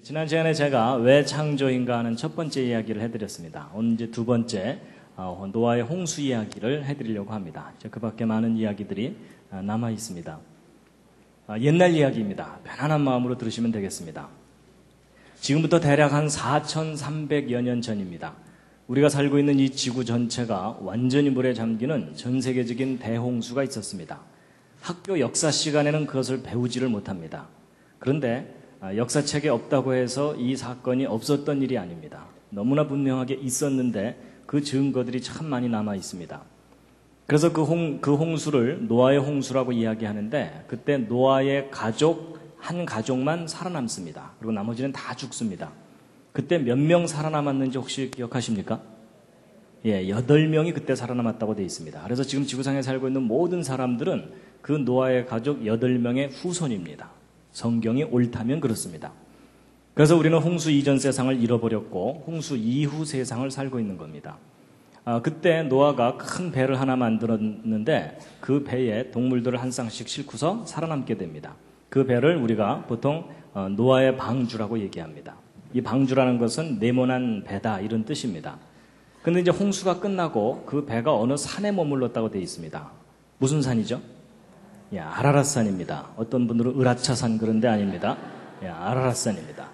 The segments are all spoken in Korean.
지난 시간에 제가 왜 창조인가 하는 첫 번째 이야기를 해드렸습니다. 오늘 이제 두 번째 노아의 홍수 이야기를 해드리려고 합니다. 그 밖에 많은 이야기들이 남아 있습니다. 옛날 이야기입니다. 편안한 마음으로 들으시면 되겠습니다. 지금부터 대략 한 4,300여 년 전입니다. 우리가 살고 있는 이 지구 전체가 완전히 물에 잠기는 전 세계적인 대홍수가 있었습니다. 학교 역사 시간에는 그것을 배우지를 못합니다. 그런데 역사책에 없다고 해서 이 사건이 없었던 일이 아닙니다. 너무나 분명하게 있었는데 그 증거들이 참 많이 남아 있습니다. 그래서 그 홍수를 노아의 홍수라고 이야기하는데 그때 노아의 한 가족만 살아남습니다. 그리고 나머지는 다 죽습니다. 그때 몇 명 살아남았는지 혹시 기억하십니까? 8명이 그때 살아남았다고 되어 있습니다. 그래서 지금 지구상에 살고 있는 모든 사람들은 그 노아의 가족 8명의 후손입니다. 성경이 옳다면 그렇습니다. 그래서 우리는 홍수 이전 세상을 잃어버렸고 홍수 이후 세상을 살고 있는 겁니다. 그때 노아가 큰 배를 하나 만들었는데 그 배에 동물들을 한 쌍씩 싣고서 살아남게 됩니다. 그 배를 우리가 보통 노아의 방주라고 얘기합니다. 이 방주라는 것은 네모난 배다 이런 뜻입니다. 근데 이제 홍수가 끝나고 그 배가 어느 산에 머물렀다고 되어 있습니다. 무슨 산이죠? 아라랏산입니다. 어떤 분들은 으라차산 그런 데 아닙니다. 아라랏산입니다.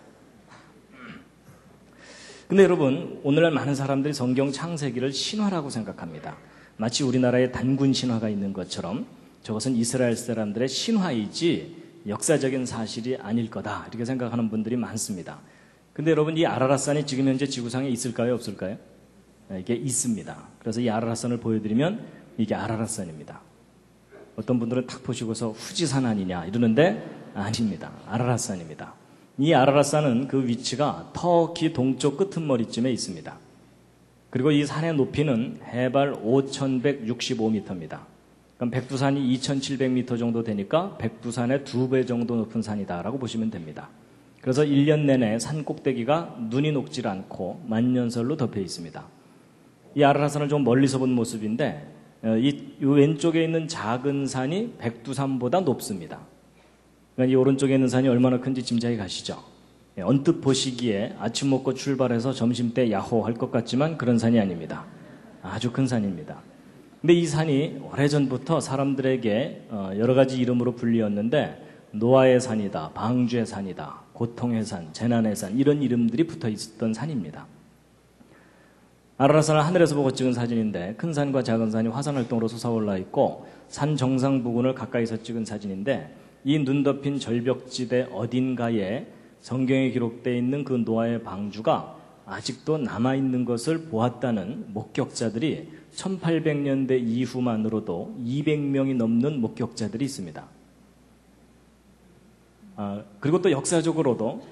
근데 여러분, 오늘날 많은 사람들이 성경 창세기를 신화라고 생각합니다. 마치 우리나라에 단군 신화가 있는 것처럼 저것은 이스라엘 사람들의 신화이지 역사적인 사실이 아닐 거다 이렇게 생각하는 분들이 많습니다. 근데 여러분, 이 아라랏산이 지금 현재 지구상에 있을까요? 없을까요? 이게 있습니다. 그래서 이 아라랏산을 보여드리면 이게 아라랏산입니다. 어떤 분들은 탁 보시고서 후지산 아니냐 이러는데 아닙니다. 아라랏산입니다. 이 아라랏산은 그 위치가 터키 동쪽 끄트머리쯤에 있습니다. 그리고 이 산의 높이는 해발 5,165m입니다. 그럼 백두산이 2,700m 정도 되니까 백두산의 2배 정도 높은 산이다라고 보시면 됩니다. 그래서 1년 내내 산 꼭대기가 눈이 녹질 않고 만년설로 덮여 있습니다. 이 아라랏산을 좀 멀리서 본 모습인데 이 왼쪽에 있는 작은 산이 백두산보다 높습니다. 그러니까 이 오른쪽에 있는 산이 얼마나 큰지 짐작이 가시죠? 언뜻 보시기에 아침 먹고 출발해서 점심때 야호 할 것 같지만 그런 산이 아닙니다. 아주 큰 산입니다. 근데 이 산이 오래전부터 사람들에게 여러 가지 이름으로 불리었는데 노아의 산이다, 방주의 산이다, 고통의 산, 재난의 산 이런 이름들이 붙어 있었던 산입니다. 아라랏산을 하늘에서 보고 찍은 사진인데 큰 산과 작은 산이 화산활동으로 솟아올라 있고 산 정상 부근을 가까이서 찍은 사진인데 이 눈 덮인 절벽지대 어딘가에 성경에 기록되어 있는 그 노아의 방주가 아직도 남아있는 것을 보았다는 목격자들이 1800년대 이후만으로도 200명이 넘는 목격자들이 있습니다. 그리고 또 역사적으로도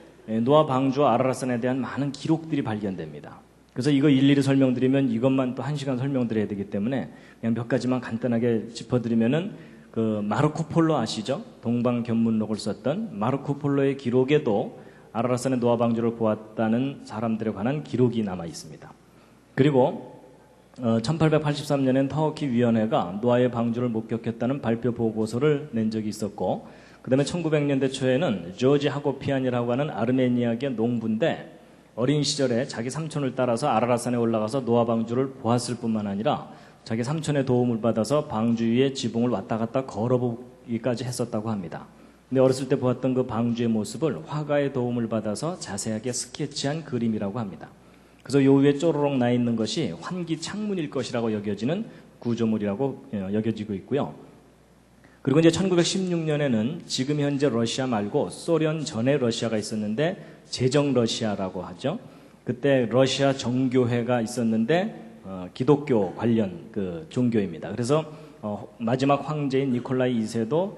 노아 방주와 아라랏산에 대한 많은 기록들이 발견됩니다. 그래서 이거 일일이 설명드리면 이것만 또 1시간 설명드려야 되기 때문에 그냥 몇 가지만 간단하게 짚어드리면은 그 마르코 폴로 아시죠? 동방견문록을 썼던 마르코 폴로의 기록에도 아라랏산의 노아 방주를 보았다는 사람들에 관한 기록이 남아 있습니다. 그리고 1883년엔 터키 위원회가 노아의 방주를 목격했다는 발표 보고서를 낸 적이 있었고 그 다음에 1900년대 초에는 조지 하고피안이라고 하는 아르메니아계 농부인데 어린 시절에 자기 삼촌을 따라서 아라랏산에 올라가서 노아 방주를 보았을 뿐만 아니라 자기 삼촌의 도움을 받아서 방주 위에 지붕을 왔다 갔다 걸어보기까지 했었다고 합니다. 근데 어렸을 때 보았던 그 방주의 모습을 화가의 도움을 받아서 자세하게 스케치한 그림이라고 합니다. 그래서 요 위에 쪼로록 나 있는 것이 환기 창문일 것이라고 여겨지는 구조물이라고 여겨지고 있고요. 그리고 이제 1916년에는 지금 현재 러시아 말고 소련 전에 러시아가 있었는데 제정 러시아라고 하죠. 그때 러시아 정교회가 있었는데 기독교 관련 그 종교입니다. 그래서 마지막 황제인 니콜라이 2세도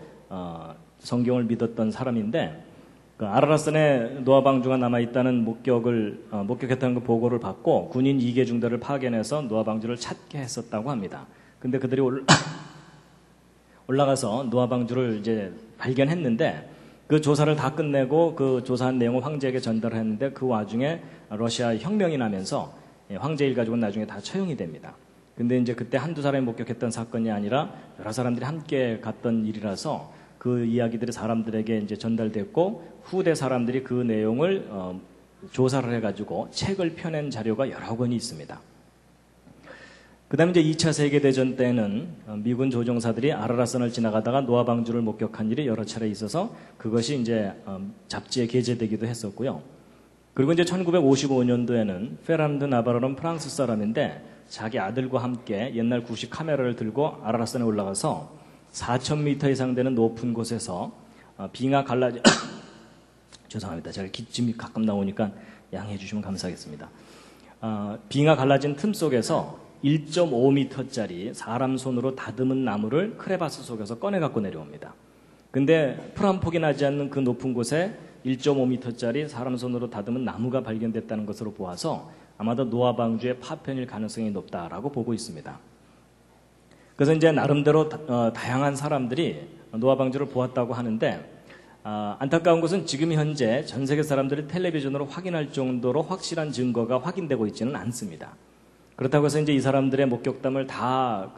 성경을 믿었던 사람인데 그 아라랏산에 노아 방주가 남아 있다는 목격했다는 그 보고를 받고 군인 2개 중대를 파견해서 노아 방주를 찾게 했었다고 합니다. 근데 그들이 올라가서 노아 방주를 이제 발견했는데 그 조사를 다 끝내고 그 조사한 내용을 황제에게 전달했는데 그 와중에 러시아 혁명이 나면서 황제 일가족은 나중에 다 처형이 됩니다. 근데 이제 그때 한두 사람이 목격했던 사건이 아니라 여러 사람들이 함께 갔던 일이라서 그 이야기들이 사람들에게 이제 전달됐고 후대 사람들이 그 내용을 조사를 해가지고 책을 펴낸 자료가 여러 권이 있습니다. 그 다음에 이제 2차 세계대전 때는 미군 조종사들이 아라라산을 지나가다가 노아 방주를 목격한 일이 여러 차례 있어서 그것이 이제 잡지에 게재되기도 했었고요. 그리고 이제 1955년도에는 페란드 나바로는 프랑스 사람인데 자기 아들과 함께 옛날 구식 카메라를 들고 아라라산에 올라가서 4,000m 이상 되는 높은 곳에서 빙하 갈라진 죄송합니다. 제가 기침이 가끔 나오니까 양해해 주시면 감사하겠습니다. 빙하 갈라진 틈 속에서 1.5m짜리 사람 손으로 다듬은 나무를 크레바스 속에서 꺼내 갖고 내려옵니다. 근데 풀 한 폭이 나지 않는 그 높은 곳에 1.5m짜리 사람 손으로 다듬은 나무가 발견됐다는 것으로 보아서 아마도 노아 방주의 파편일 가능성이 높다라고 보고 있습니다. 그래서 이제 나름대로 다양한 사람들이 노아 방주를 보았다고 하는데 안타까운 것은 지금 현재 전 세계 사람들이 텔레비전으로 확인할 정도로 확실한 증거가 확인되고 있지는 않습니다. 그렇다고 해서 이제 이 사람들의 목격담을 다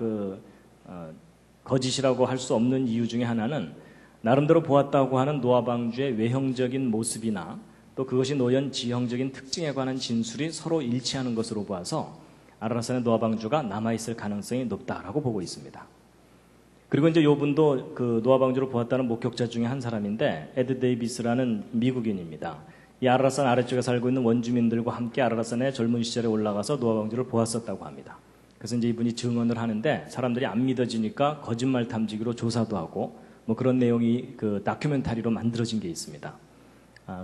거짓이라고 할 수 없는 이유 중에 하나는 나름대로 보았다고 하는 노아 방주의 외형적인 모습이나 또 그것이 노연 지형적인 특징에 관한 진술이 서로 일치하는 것으로 보아서 아라라산의 노아 방주가 남아있을 가능성이 높다라고 보고 있습니다. 그리고 이제 요분도 그 노아 방주를 보았다는 목격자 중에 한 사람인데 에드 데이비스라는 미국인입니다. 이 아라라산 아래쪽에 살고 있는 원주민들과 함께 아라라산에 젊은 시절에 올라가서 노아 방주를 보았었다고 합니다. 그래서 이제 이분이 증언을 하는데 사람들이 안 믿어지니까 거짓말 탐지기로 조사도 하고 뭐 그런 내용이 그 다큐멘터리로 만들어진 게 있습니다.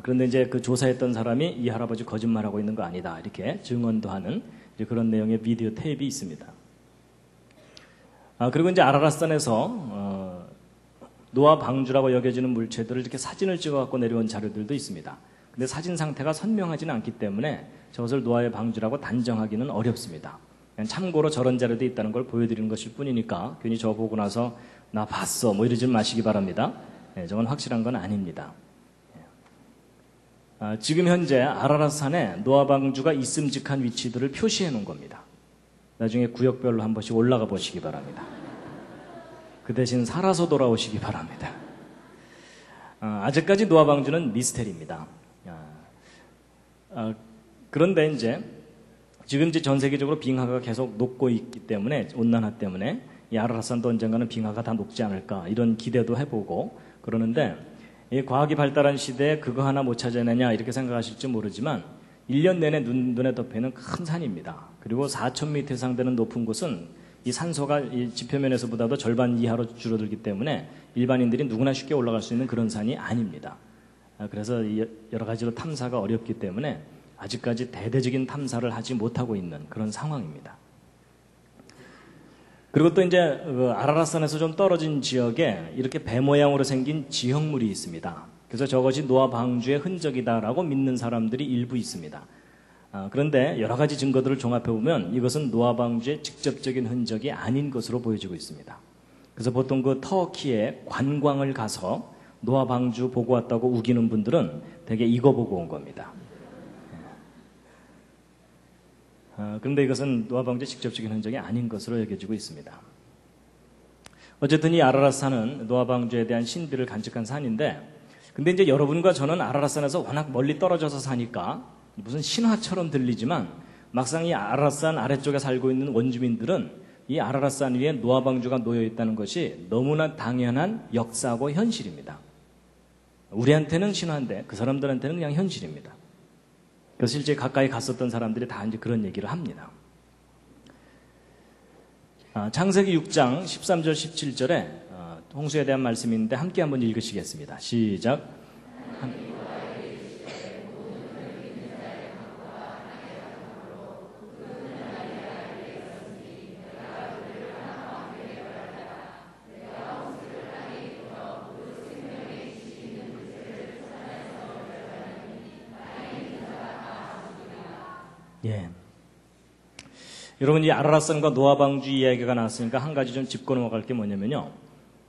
그런데 이제 그 조사했던 사람이 이 할아버지 거짓말하고 있는 거 아니다 이렇게 증언도 하는 이제 그런 내용의 비디오 테이프가 있습니다. 그리고 이제 아라라산에서 노아 방주라고 여겨지는 물체들을 이렇게 사진을 찍어 갖고 내려온 자료들도 있습니다. 근데 사진 상태가 선명하지는 않기 때문에 저것을 노아의 방주라고 단정하기는 어렵습니다. 그냥 참고로 저런 자료도 있다는 걸 보여드리는 것일 뿐이니까 괜히 저 보고 나서 나 봤어 뭐 이러지 마시기 바랍니다. 저건 확실한 건 아닙니다. 지금 현재 아라라산에 노아 방주가 있음직한 위치들을 표시해 놓은 겁니다. 나중에 구역별로 한 번씩 올라가 보시기 바랍니다. 그 대신 살아서 돌아오시기 바랍니다. 아직까지 노아 방주는 미스테리입니다. 그런데 이제 지금 이제 전 세계적으로 빙하가 계속 녹고 있기 때문에 온난화 때문에 이 아라라산도 언젠가는 빙하가 다 녹지 않을까 이런 기대도 해보고 그러는데 이 과학이 발달한 시대에 그거 하나 못 찾아내냐 이렇게 생각하실지 모르지만 1년 내내 눈에 덮여있는 큰 산입니다. 그리고 4,000m 이상 되는 높은 곳은 이 산소가 이 지표면에서보다도 절반 이하로 줄어들기 때문에 일반인들이 누구나 쉽게 올라갈 수 있는 그런 산이 아닙니다. 그래서 여러 가지로 탐사가 어렵기 때문에 아직까지 대대적인 탐사를 하지 못하고 있는 그런 상황입니다. 그리고 또 이제 아라라산에서 좀 떨어진 지역에 이렇게 배 모양으로 생긴 지형물이 있습니다. 그래서 저것이 노아 방주의 흔적이다라고 믿는 사람들이 일부 있습니다. 그런데 여러 가지 증거들을 종합해보면 이것은 노아 방주의 직접적인 흔적이 아닌 것으로 보여지고 있습니다. 그래서 보통 그 터키에 관광을 가서 노아 방주 보고 왔다고 우기는 분들은 대개 이거 보고 온 겁니다. 그런데 이것은 노아 방주의 직접적인 흔적이 아닌 것으로 여겨지고 있습니다. 어쨌든 이 아라라산은 노아 방주에 대한 신비를 간직한 산인데 근데 이제 여러분과 저는 아라라산에서 워낙 멀리 떨어져서 사니까 무슨 신화처럼 들리지만 막상 이 아라라산 아래쪽에 살고 있는 원주민들은 이 아라라산 위에 노아 방주가 놓여 있다는 것이 너무나 당연한 역사고 현실입니다. 우리한테는 신화인데 그 사람들한테는 그냥 현실입니다. 그래서 실제 가까이 갔었던 사람들이 다 이제 그런 얘기를 합니다. 창세기 6장 13절 17절에 홍수에 대한 말씀인데 함께 한번 읽으시겠습니다. 시작. 예. 여러분 이 아라라산과 노아 방주 이야기가 나왔으니까 한 가지 좀 짚고 넘어갈 게 뭐냐면요.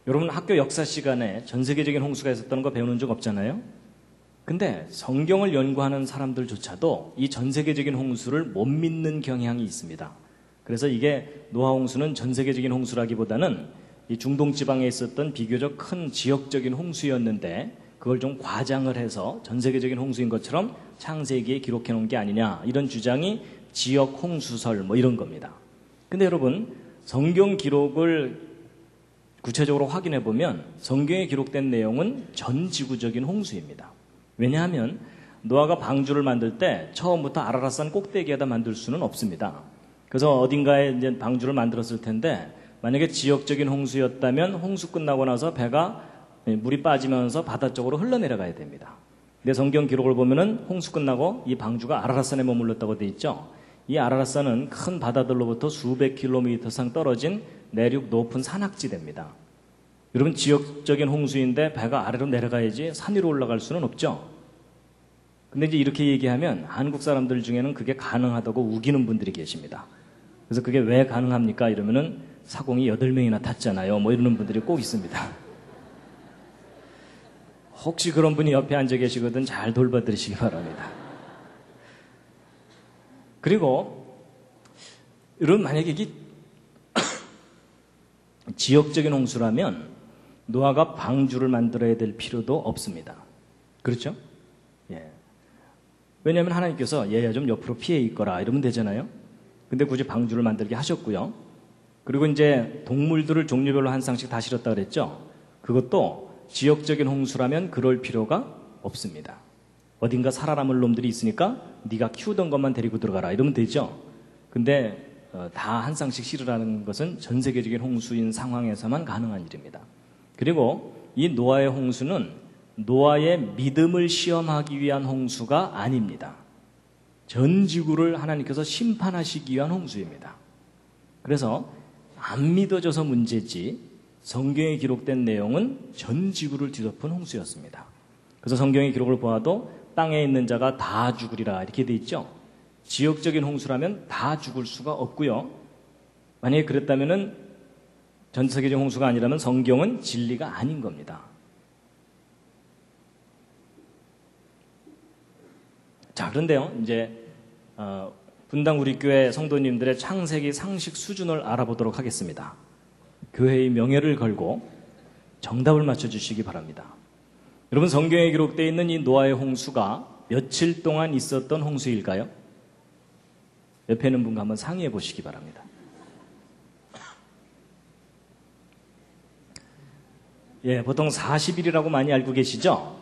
여러분 학교 역사 시간에 전 세계적인 홍수가 있었다는 거 배우는 적 없잖아요. 근데 성경을 연구하는 사람들조차도 이 전 세계적인 홍수를 못 믿는 경향이 있습니다. 그래서 이게 노아 홍수는 전 세계적인 홍수라기보다는 이 중동 지방에 있었던 비교적 큰 지역적인 홍수였는데 그걸 좀 과장을 해서 전 세계적인 홍수인 것처럼 창세기에 기록해 놓은 게 아니냐, 이런 주장이 지역 홍수설 뭐 이런 겁니다. 근데 여러분, 성경 기록을 구체적으로 확인해 보면 성경에 기록된 내용은 전 지구적인 홍수입니다. 왜냐하면 노아가 방주를 만들 때 처음부터 아라랏산 꼭대기에다 만들 수는 없습니다. 그래서 어딘가에 이제 방주를 만들었을 텐데, 만약에 지역적인 홍수였다면 홍수 끝나고 나서 배가 물이 빠지면서 바다 쪽으로 흘러내려가야 됩니다. 근데 성경 기록을 보면은 홍수 끝나고 이 방주가 아라랏산에 머물렀다고 돼 있죠. 이 아라랏산은 큰 바다들로부터 수백 킬로미터 상 떨어진 내륙 높은 산악지대입니다. 여러분, 지역적인 홍수인데 배가 아래로 내려가야지 산 위로 올라갈 수는 없죠. 근데 이제 이렇게 얘기하면 한국 사람들 중에는 그게 가능하다고 우기는 분들이 계십니다. 그래서 그게 왜 가능합니까? 이러면은 사공이 8명이나 탔잖아요. 뭐 이러는 분들이 꼭 있습니다. 혹시 그런 분이 옆에 앉아 계시거든 잘 돌봐드리시기 바랍니다. 그리고 여러분, 만약에 이게 지역적인 홍수라면 노아가 방주를 만들어야 될 필요도 없습니다. 그렇죠? 예. 왜냐하면 하나님께서 얘야 좀 옆으로 피해 있거라 이러면 되잖아요. 근데 굳이 방주를 만들게 하셨고요. 그리고 이제 동물들을 종류별로 한 쌍씩 다 실었다 그랬죠. 그것도 지역적인 홍수라면 그럴 필요가 없습니다. 어딘가 살아남을 놈들이 있으니까 네가 키우던 것만 데리고 들어가라 이러면 되죠. 근데 다 한 쌍씩 실으라는 것은 전 세계적인 홍수인 상황에서만 가능한 일입니다. 그리고 이 노아의 홍수는 노아의 믿음을 시험하기 위한 홍수가 아닙니다. 전 지구를 하나님께서 심판하시기 위한 홍수입니다. 그래서 안 믿어져서 문제지 성경에 기록된 내용은 전 지구를 뒤덮은 홍수였습니다. 그래서 성경의 기록을 보아도 땅에 있는 자가 다 죽으리라 이렇게 돼 있죠. 지역적인 홍수라면 다 죽을 수가 없고요. 만약에 그랬다면은 전 세계적 홍수가 아니라면 성경은 진리가 아닌 겁니다. 자, 그런데요, 이제 분당 우리 교회 성도님들의 창세기 상식 수준을 알아보도록 하겠습니다. 교회의 명예를 걸고 정답을 맞춰주시기 바랍니다. 여러분, 성경에 기록되어 있는 이 노아의 홍수가 며칠 동안 있었던 홍수일까요? 옆에 있는 분과 한번 상의해 보시기 바랍니다. 예, 보통 40일이라고 많이 알고 계시죠?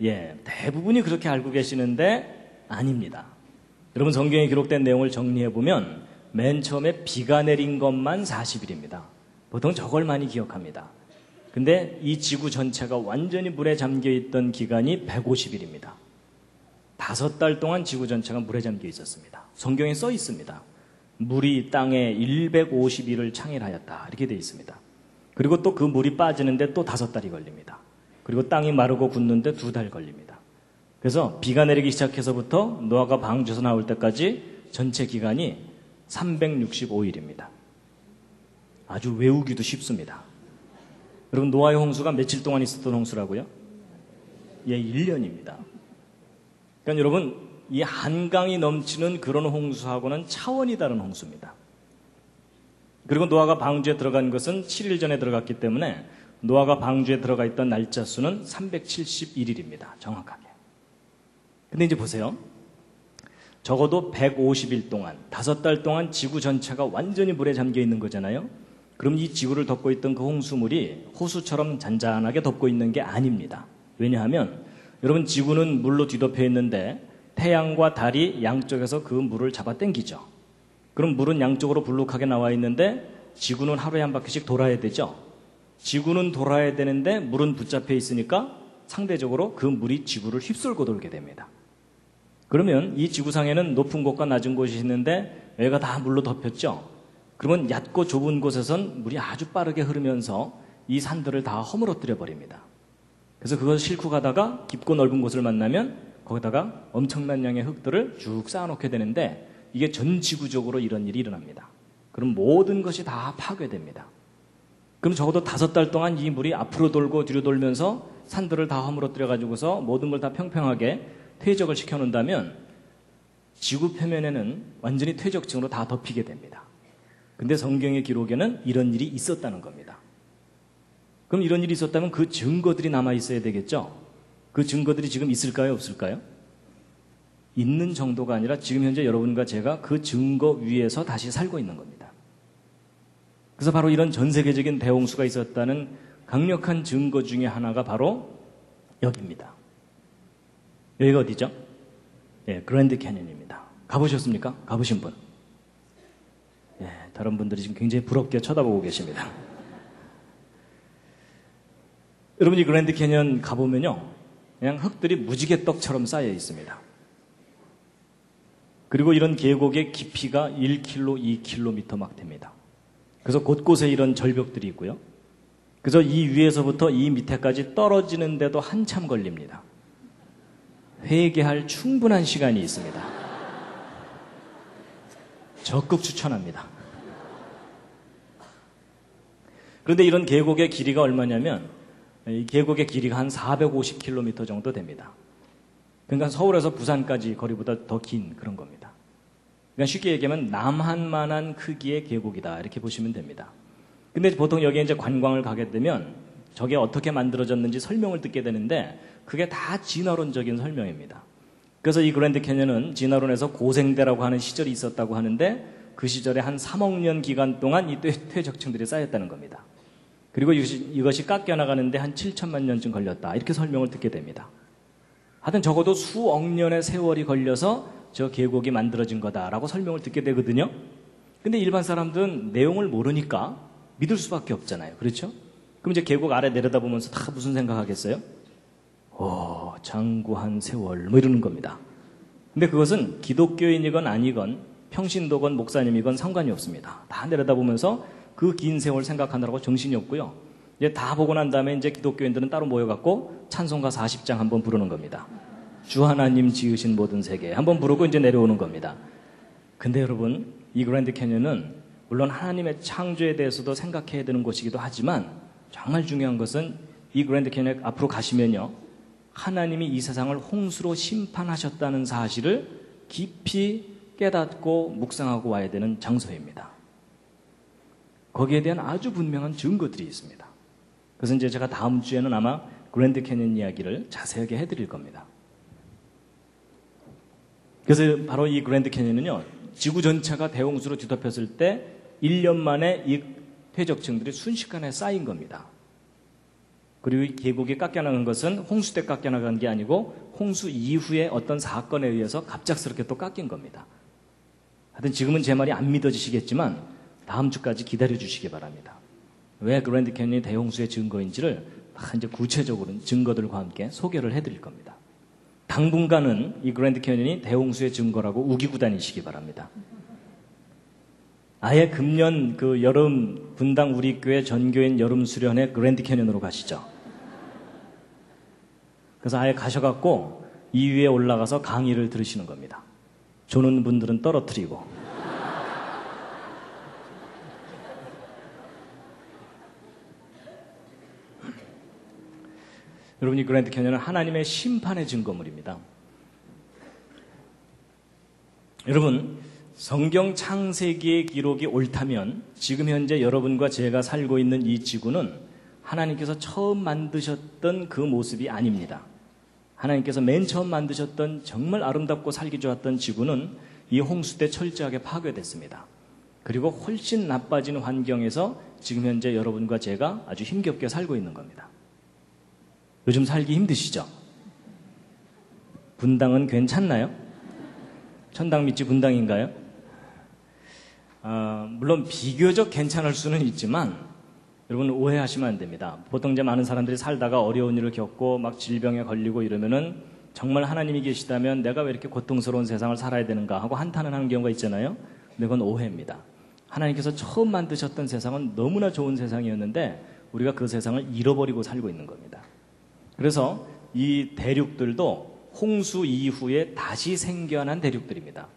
예, 대부분이 그렇게 알고 계시는데 아닙니다. 여러분, 성경에 기록된 내용을 정리해 보면 맨 처음에 비가 내린 것만 40일입니다. 보통 저걸 많이 기억합니다. 근데 이 지구 전체가 완전히 물에 잠겨 있던 기간이 150일입니다. 5달 동안 지구 전체가 물에 잠겨 있었습니다. 성경에 써 있습니다. 물이 땅에 150일을 창일하였다 이렇게 되어 있습니다. 그리고 또 그 물이 빠지는데 또 5달이 걸립니다. 그리고 땅이 마르고 굳는데 2달 걸립니다. 그래서 비가 내리기 시작해서부터 노아가 방주에서 나올 때까지 전체 기간이 365일입니다. 아주 외우기도 쉽습니다. 여러분, 노아의 홍수가 며칠 동안 있었던 홍수라고요? 예, 1년입니다. 그러니까 여러분, 이 한강이 넘치는 그런 홍수하고는 차원이 다른 홍수입니다. 그리고 노아가 방주에 들어간 것은 7일 전에 들어갔기 때문에 노아가 방주에 들어가 있던 날짜 수는 371일입니다. 정확하게. 근데 이제 보세요. 적어도 150일 동안, 5달 동안 지구 전체가 완전히 물에 잠겨 있는 거잖아요. 그럼 이 지구를 덮고 있던 그 홍수물이 호수처럼 잔잔하게 덮고 있는 게 아닙니다. 왜냐하면 여러분, 지구는 물로 뒤덮여 있는데 태양과 달이 양쪽에서 그 물을 잡아 당기죠. 그럼 물은 양쪽으로 불룩하게 나와 있는데 지구는 하루에 한 바퀴씩 돌아야 되죠. 지구는 돌아야 되는데 물은 붙잡혀 있으니까 상대적으로 그 물이 지구를 휩쓸고 돌게 됩니다. 그러면 이 지구상에는 높은 곳과 낮은 곳이 있는데 여기가 다 물로 덮였죠. 그러면 얕고 좁은 곳에선 물이 아주 빠르게 흐르면서 이 산들을 다 허물어뜨려 버립니다. 그래서 그걸 싣고 가다가 깊고 넓은 곳을 만나면 거기다가 엄청난 양의 흙들을 쭉 쌓아놓게 되는데 이게 전 지구적으로 이런 일이 일어납니다. 그럼 모든 것이 다 파괴됩니다. 그럼 적어도 5달 동안 이 물이 앞으로 돌고 뒤로 돌면서 산들을 다 허물어뜨려 가지고서 모든 걸 다 평평하게 퇴적을 시켜놓는다면 지구 표면에는 완전히 퇴적층으로 다 덮이게 됩니다. 근데 성경의 기록에는 이런 일이 있었다는 겁니다. 그럼 이런 일이 있었다면 그 증거들이 남아 있어야 되겠죠? 그 증거들이 지금 있을까요? 없을까요? 있는 정도가 아니라 지금 현재 여러분과 제가 그 증거 위에서 다시 살고 있는 겁니다. 그래서 바로 이런 전 세계적인 대홍수가 있었다는 강력한 증거 중에 하나가 바로 여기입니다. 여기가 어디죠? 예, 그랜드 캐년입니다. 가보셨습니까? 가보신 분? 예, 다른 분들이 지금 굉장히 부럽게 쳐다보고 계십니다. 여러분이 그랜드 캐년 가보면요, 그냥 흙들이 무지개떡처럼 쌓여 있습니다. 그리고 이런 계곡의 깊이가 1km, 2km 막 됩니다. 그래서 곳곳에 이런 절벽들이 있고요. 그래서 이 위에서부터 이 밑에까지 떨어지는데도 한참 걸립니다. 회개할 충분한 시간이 있습니다. 적극 추천합니다. 그런데 이런 계곡의 길이가 얼마냐면 이 계곡의 길이가 한 450km 정도 됩니다. 그러니까 서울에서 부산까지 거리보다 더 긴 그런 겁니다. 그러니까 쉽게 얘기하면 남한만한 크기의 계곡이다 이렇게 보시면 됩니다. 근데 보통 여기에 이제 관광을 가게 되면 저게 어떻게 만들어졌는지 설명을 듣게 되는데 그게 다 진화론적인 설명입니다. 그래서 이 그랜드 캐년은 진화론에서 고생대라고 하는 시절이 있었다고 하는데 그 시절에 한 3억 년 기간 동안 이 퇴적층들이 쌓였다는 겁니다. 그리고 이것이 깎여나가는데 한 7천만 년쯤 걸렸다 이렇게 설명을 듣게 됩니다. 하여튼 적어도 수억 년의 세월이 걸려서 저 계곡이 만들어진 거다라고 설명을 듣게 되거든요. 근데 일반 사람들은 내용을 모르니까 믿을 수밖에 없잖아요. 그렇죠? 그럼 이제 계곡 아래 내려다보면서 다 무슨 생각하겠어요? 장구한 세월 뭐 이러는 겁니다. 근데 그것은 기독교인이건 아니건 평신도건 목사님이건 상관이 없습니다. 다 내려다보면서 그 긴 세월 생각하느라고 정신이 없고요. 이제 다 보고 난 다음에 이제 기독교인들은 따로 모여갖고 찬송가 40장 한번 부르는 겁니다. 주 하나님 지으신 모든 세계 한번 부르고 이제 내려오는 겁니다. 근데 여러분, 이 그랜드 캐년은 물론 하나님의 창조에 대해서도 생각해야 되는 곳이기도 하지만 정말 중요한 것은 이 그랜드 캐년 앞으로 가시면요, 하나님이 이 세상을 홍수로 심판하셨다는 사실을 깊이 깨닫고 묵상하고 와야 되는 장소입니다. 거기에 대한 아주 분명한 증거들이 있습니다. 그래서 이제 제가 다음 주에는 아마 그랜드 캐년 이야기를 자세하게 해드릴 겁니다. 그래서 바로 이 그랜드 캐년은요, 지구 전체가 대홍수로 뒤덮였을 때 1년 만에 이 퇴적층들이 순식간에 쌓인 겁니다. 그리고 이 계곡이 깎여나간 것은 홍수 때 깎여나간 게 아니고 홍수 이후에 어떤 사건에 의해서 갑작스럽게 또 깎인 겁니다. 하여튼 지금은 제 말이 안 믿어지시겠지만 다음 주까지 기다려 주시기 바랍니다. 왜 그랜드 캐년이 대홍수의 증거인지를 이제 구체적으로 증거들과 함께 소개를 해드릴 겁니다. 당분간은 이 그랜드 캐년이 대홍수의 증거라고 우기고 다니시기 바랍니다. 아예 금년 그 여름 분당 우리 교회 전교인 여름 수련회 그랜드 캐년으로 가시죠. 그래서 아예 가셔갖고 이 위에 올라가서 강의를 들으시는 겁니다. 조는 분들은 떨어뜨리고. 여러분, 이 그랜드 캐년은 하나님의 심판의 증거물입니다. 여러분, 성경 창세기의 기록이 옳다면 지금 현재 여러분과 제가 살고 있는 이 지구는 하나님께서 처음 만드셨던 그 모습이 아닙니다. 하나님께서 맨 처음 만드셨던 정말 아름답고 살기 좋았던 지구는 이 홍수 때 철저하게 파괴됐습니다. 그리고 훨씬 나빠진 환경에서 지금 현재 여러분과 제가 아주 힘겹게 살고 있는 겁니다. 요즘 살기 힘드시죠? 분당은 괜찮나요? 천당 밑이 분당인가요? 물론 비교적 괜찮을 수는 있지만 여러분 오해하시면 안 됩니다. 보통 이제 많은 사람들이 살다가 어려운 일을 겪고 막 질병에 걸리고 이러면은 정말 하나님이 계시다면 내가 왜 이렇게 고통스러운 세상을 살아야 되는가 하고 한탄을 하는 경우가 있잖아요. 근데 그건 오해입니다. 하나님께서 처음 만드셨던 세상은 너무나 좋은 세상이었는데 우리가 그 세상을 잃어버리고 살고 있는 겁니다. 그래서 이 대륙들도 홍수 이후에 다시 생겨난 대륙들입니다.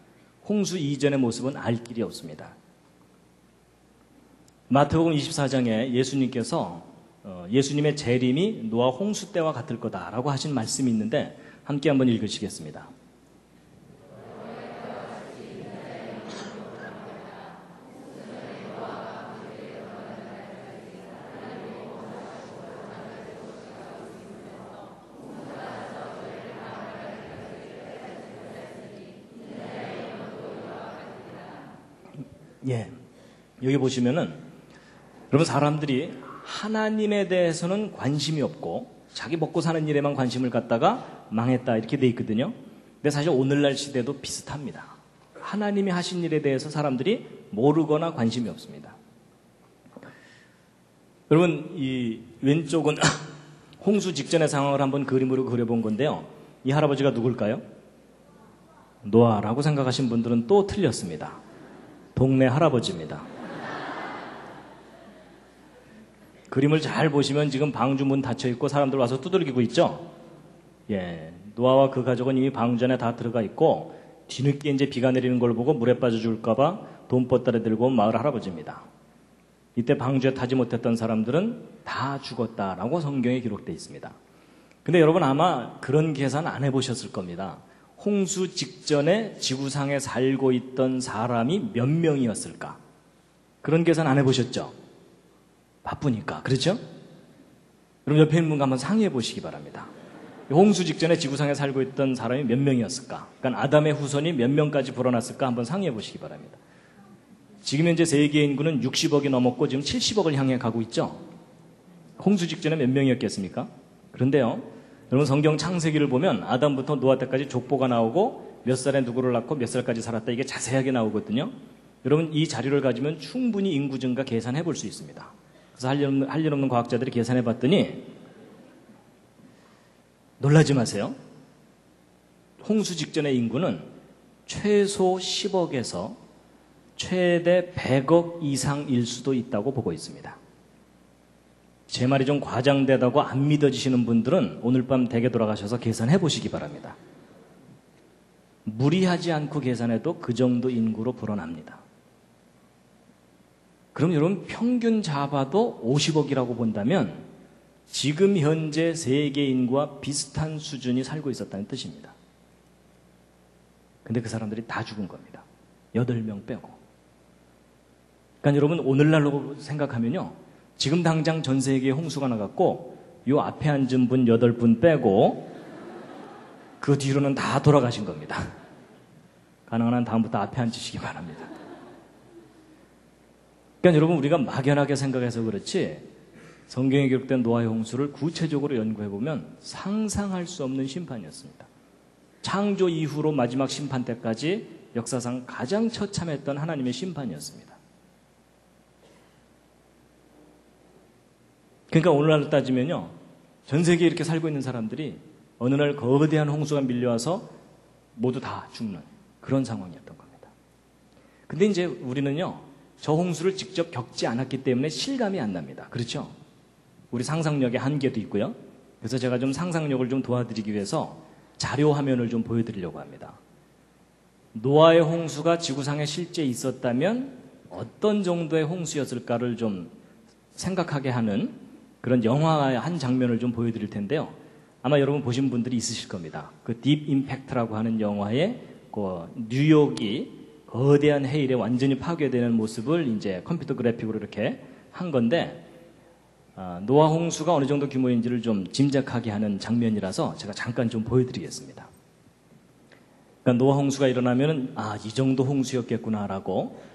홍수 이전의 모습은 알 길이 없습니다. 마태복음 24장에 예수님께서 예수님의 재림이 노아 홍수 때와 같을 거다라고 하신 말씀이 있는데 함께 한번 읽으시겠습니다. 예. 여기 보시면은 여러분 사람들이 하나님에 대해서는 관심이 없고 자기 먹고 사는 일에만 관심을 갖다가 망했다 이렇게 돼 있거든요. 근데 사실 오늘날 시대도 비슷합니다. 하나님이 하신 일에 대해서 사람들이 모르거나 관심이 없습니다. 여러분 이 왼쪽은 홍수 직전의 상황을 한번 그림으로 그려본 건데요. 이 할아버지가 누굴까요? 노아라고 생각하신 분들은 또 틀렸습니다. 동네 할아버지입니다. 그림을 잘 보시면 지금 방주 문 닫혀 있고 사람들 와서 두들기고 있죠? 예. 노아와 그 가족은 이미 방주 안에 다 들어가 있고 뒤늦게 이제 비가 내리는 걸 보고 물에 빠져 죽을까봐 돈보따리 들고 온 마을 할아버지입니다. 이때 방주에 타지 못했던 사람들은 다 죽었다라고 성경에 기록되어 있습니다. 근데 여러분 아마 그런 계산 안 해보셨을 겁니다. 홍수 직전에 지구상에 살고 있던 사람이 몇 명이었을까? 그런 계산 안 해보셨죠? 바쁘니까. 그렇죠? 그럼 옆에 있는 분과 한번 상의해 보시기 바랍니다. 홍수 직전에 지구상에 살고 있던 사람이 몇 명이었을까? 그러니까 아담의 후손이 몇 명까지 불어났을까? 한번 상의해 보시기 바랍니다. 지금 현재 세계 인구는 60억이 넘었고 지금 70억을 향해 가고 있죠? 홍수 직전에 몇 명이었겠습니까? 그런데요, 여러분 성경 창세기를 보면 아담부터 노아 때까지 족보가 나오고 몇 살에 누구를 낳고 몇 살까지 살았다 이게 자세하게 나오거든요. 여러분 이 자료를 가지면 충분히 인구 증가 계산해 볼 수 있습니다. 그래서 할 일 없는 과학자들이 계산해 봤더니 놀라지 마세요. 홍수 직전의 인구는 최소 10억에서 최대 100억 이상일 수도 있다고 보고 있습니다. 제 말이 좀 과장되다고 안 믿어지시는 분들은 오늘 밤 댁에 돌아가셔서 계산해 보시기 바랍니다. 무리하지 않고 계산해도 그 정도 인구로 불어납니다. 그럼 여러분 평균 잡아도 50억이라고 본다면 지금 현재 세계 인구와 비슷한 수준이 살고 있었다는 뜻입니다. 근데 그 사람들이 다 죽은 겁니다. 8명 빼고. 그러니까 여러분 오늘날로 생각하면요. 지금 당장 전 세계에 홍수가 나갔고 요 앞에 앉은 분 8분 빼고 그 뒤로는 다 돌아가신 겁니다. 가능한 한 다음부터 앞에 앉으시기 바랍니다. 그러니까 여러분 우리가 막연하게 생각해서 그렇지 성경에 기록된 노아의 홍수를 구체적으로 연구해보면 상상할 수 없는 심판이었습니다. 창조 이후로 마지막 심판 때까지 역사상 가장 처참했던 하나님의 심판이었습니다. 그러니까 오늘날로 따지면요. 전 세계에 이렇게 살고 있는 사람들이 어느 날 거대한 홍수가 밀려와서 모두 다 죽는 그런 상황이었던 겁니다. 근데 이제 우리는요. 저 홍수를 직접 겪지 않았기 때문에 실감이 안 납니다. 그렇죠? 우리 상상력의 한계도 있고요. 그래서 제가 좀 상상력을 좀 도와드리기 위해서 자료 화면을 좀 보여드리려고 합니다. 노아의 홍수가 지구상에 실제 있었다면 어떤 정도의 홍수였을까를 좀 생각하게 하는 그런 영화의 한 장면을 좀 보여드릴 텐데요. 아마 여러분 보신 분들이 있으실 겁니다. 그 딥 임팩트라고 하는 영화에 그 뉴욕이 거대한 해일에 완전히 파괴되는 모습을 이제 컴퓨터 그래픽으로 이렇게 한 건데 노아 홍수가 어느 정도 규모인지를 좀 짐작하게 하는 장면이라서 제가 잠깐 좀 보여드리겠습니다. 그러니까 노아 홍수가 일어나면 이 정도 홍수였겠구나라고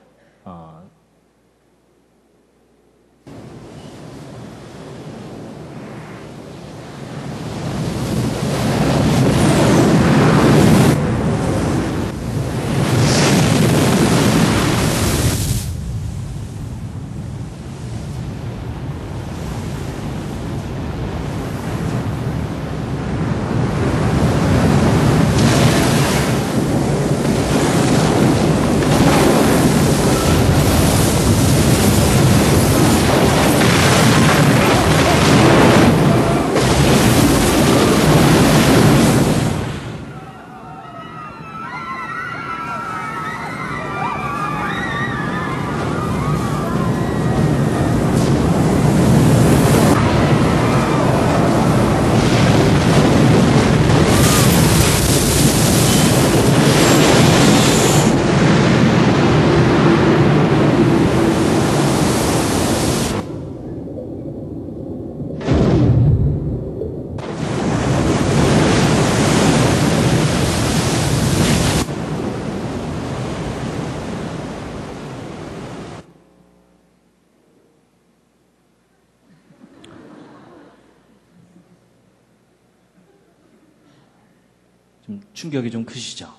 충격이 좀 크시죠?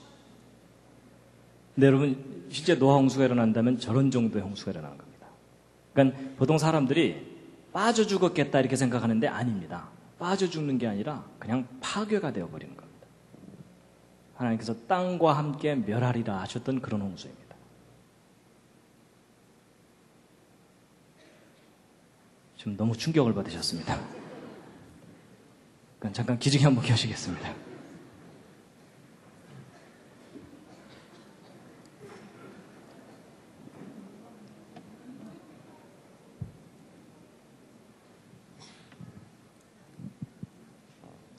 근데 여러분, 실제 노아 홍수가 일어난다면 저런 정도의 홍수가 일어나는 겁니다. 그러니까 보통 사람들이 빠져 죽었겠다 이렇게 생각하는데 아닙니다. 빠져 죽는 게 아니라 그냥 파괴가 되어버리는 겁니다. 하나님께서 땅과 함께 멸하리라 하셨던 그런 홍수입니다. 지금 너무 충격을 받으셨습니다. 그럼 잠깐 기지개 한번 켜시겠습니다.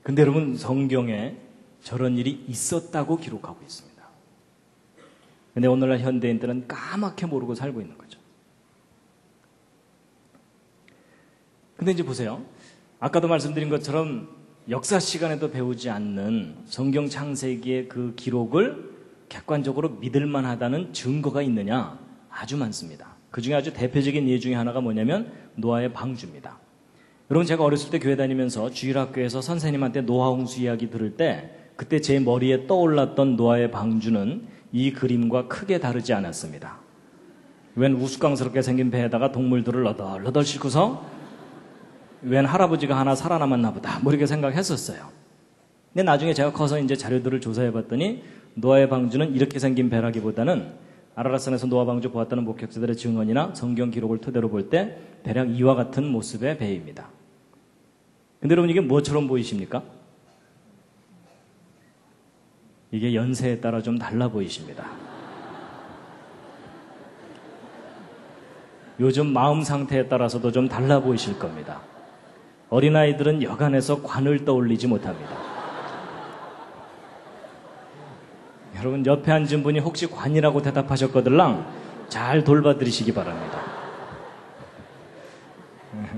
근데 여러분, 성경에 저런 일이 있었다고 기록하고 있습니다. 근데 오늘날 현대인들은 까맣게 모르고 살고 있는 거죠. 근데 이제 보세요. 아까도 말씀드린 것처럼 역사 시간에도 배우지 않는 성경 창세기의 그 기록을 객관적으로 믿을 만하다는 증거가 있느냐? 아주 많습니다. 그 중에 아주 대표적인 예 중에 하나가 뭐냐면 노아의 방주입니다. 여러분, 제가 어렸을 때 교회 다니면서 주일학교에서 선생님한테 노아 홍수 이야기 들을 때 그때 제 머리에 떠올랐던 노아의 방주는 이 그림과 크게 다르지 않았습니다. 웬 우스꽝스럽게 생긴 배에다가 동물들을 너덜너덜 싣고서 웬 할아버지가 하나 살아남았나 보다 뭐 이렇게 생각했었어요. 근데 나중에 제가 커서 이제 자료들을 조사해 봤더니 노아의 방주는 이렇게 생긴 배라기보다는 아라랏산에서 노아 방주 보았다는 목격자들의 증언이나 성경 기록을 토대로 볼 때 대략 이와 같은 모습의 배입니다. 근데 여러분, 이게 뭐처럼 보이십니까? 이게 연세에 따라 좀 달라 보이십니다. 요즘 마음 상태에 따라서도 좀 달라 보이실 겁니다. 어린아이들은 여간해서 관을 떠올리지 못합니다. 여러분, 옆에 앉은 분이 혹시 관이라고 대답하셨거들랑 잘 돌봐드리시기 바랍니다.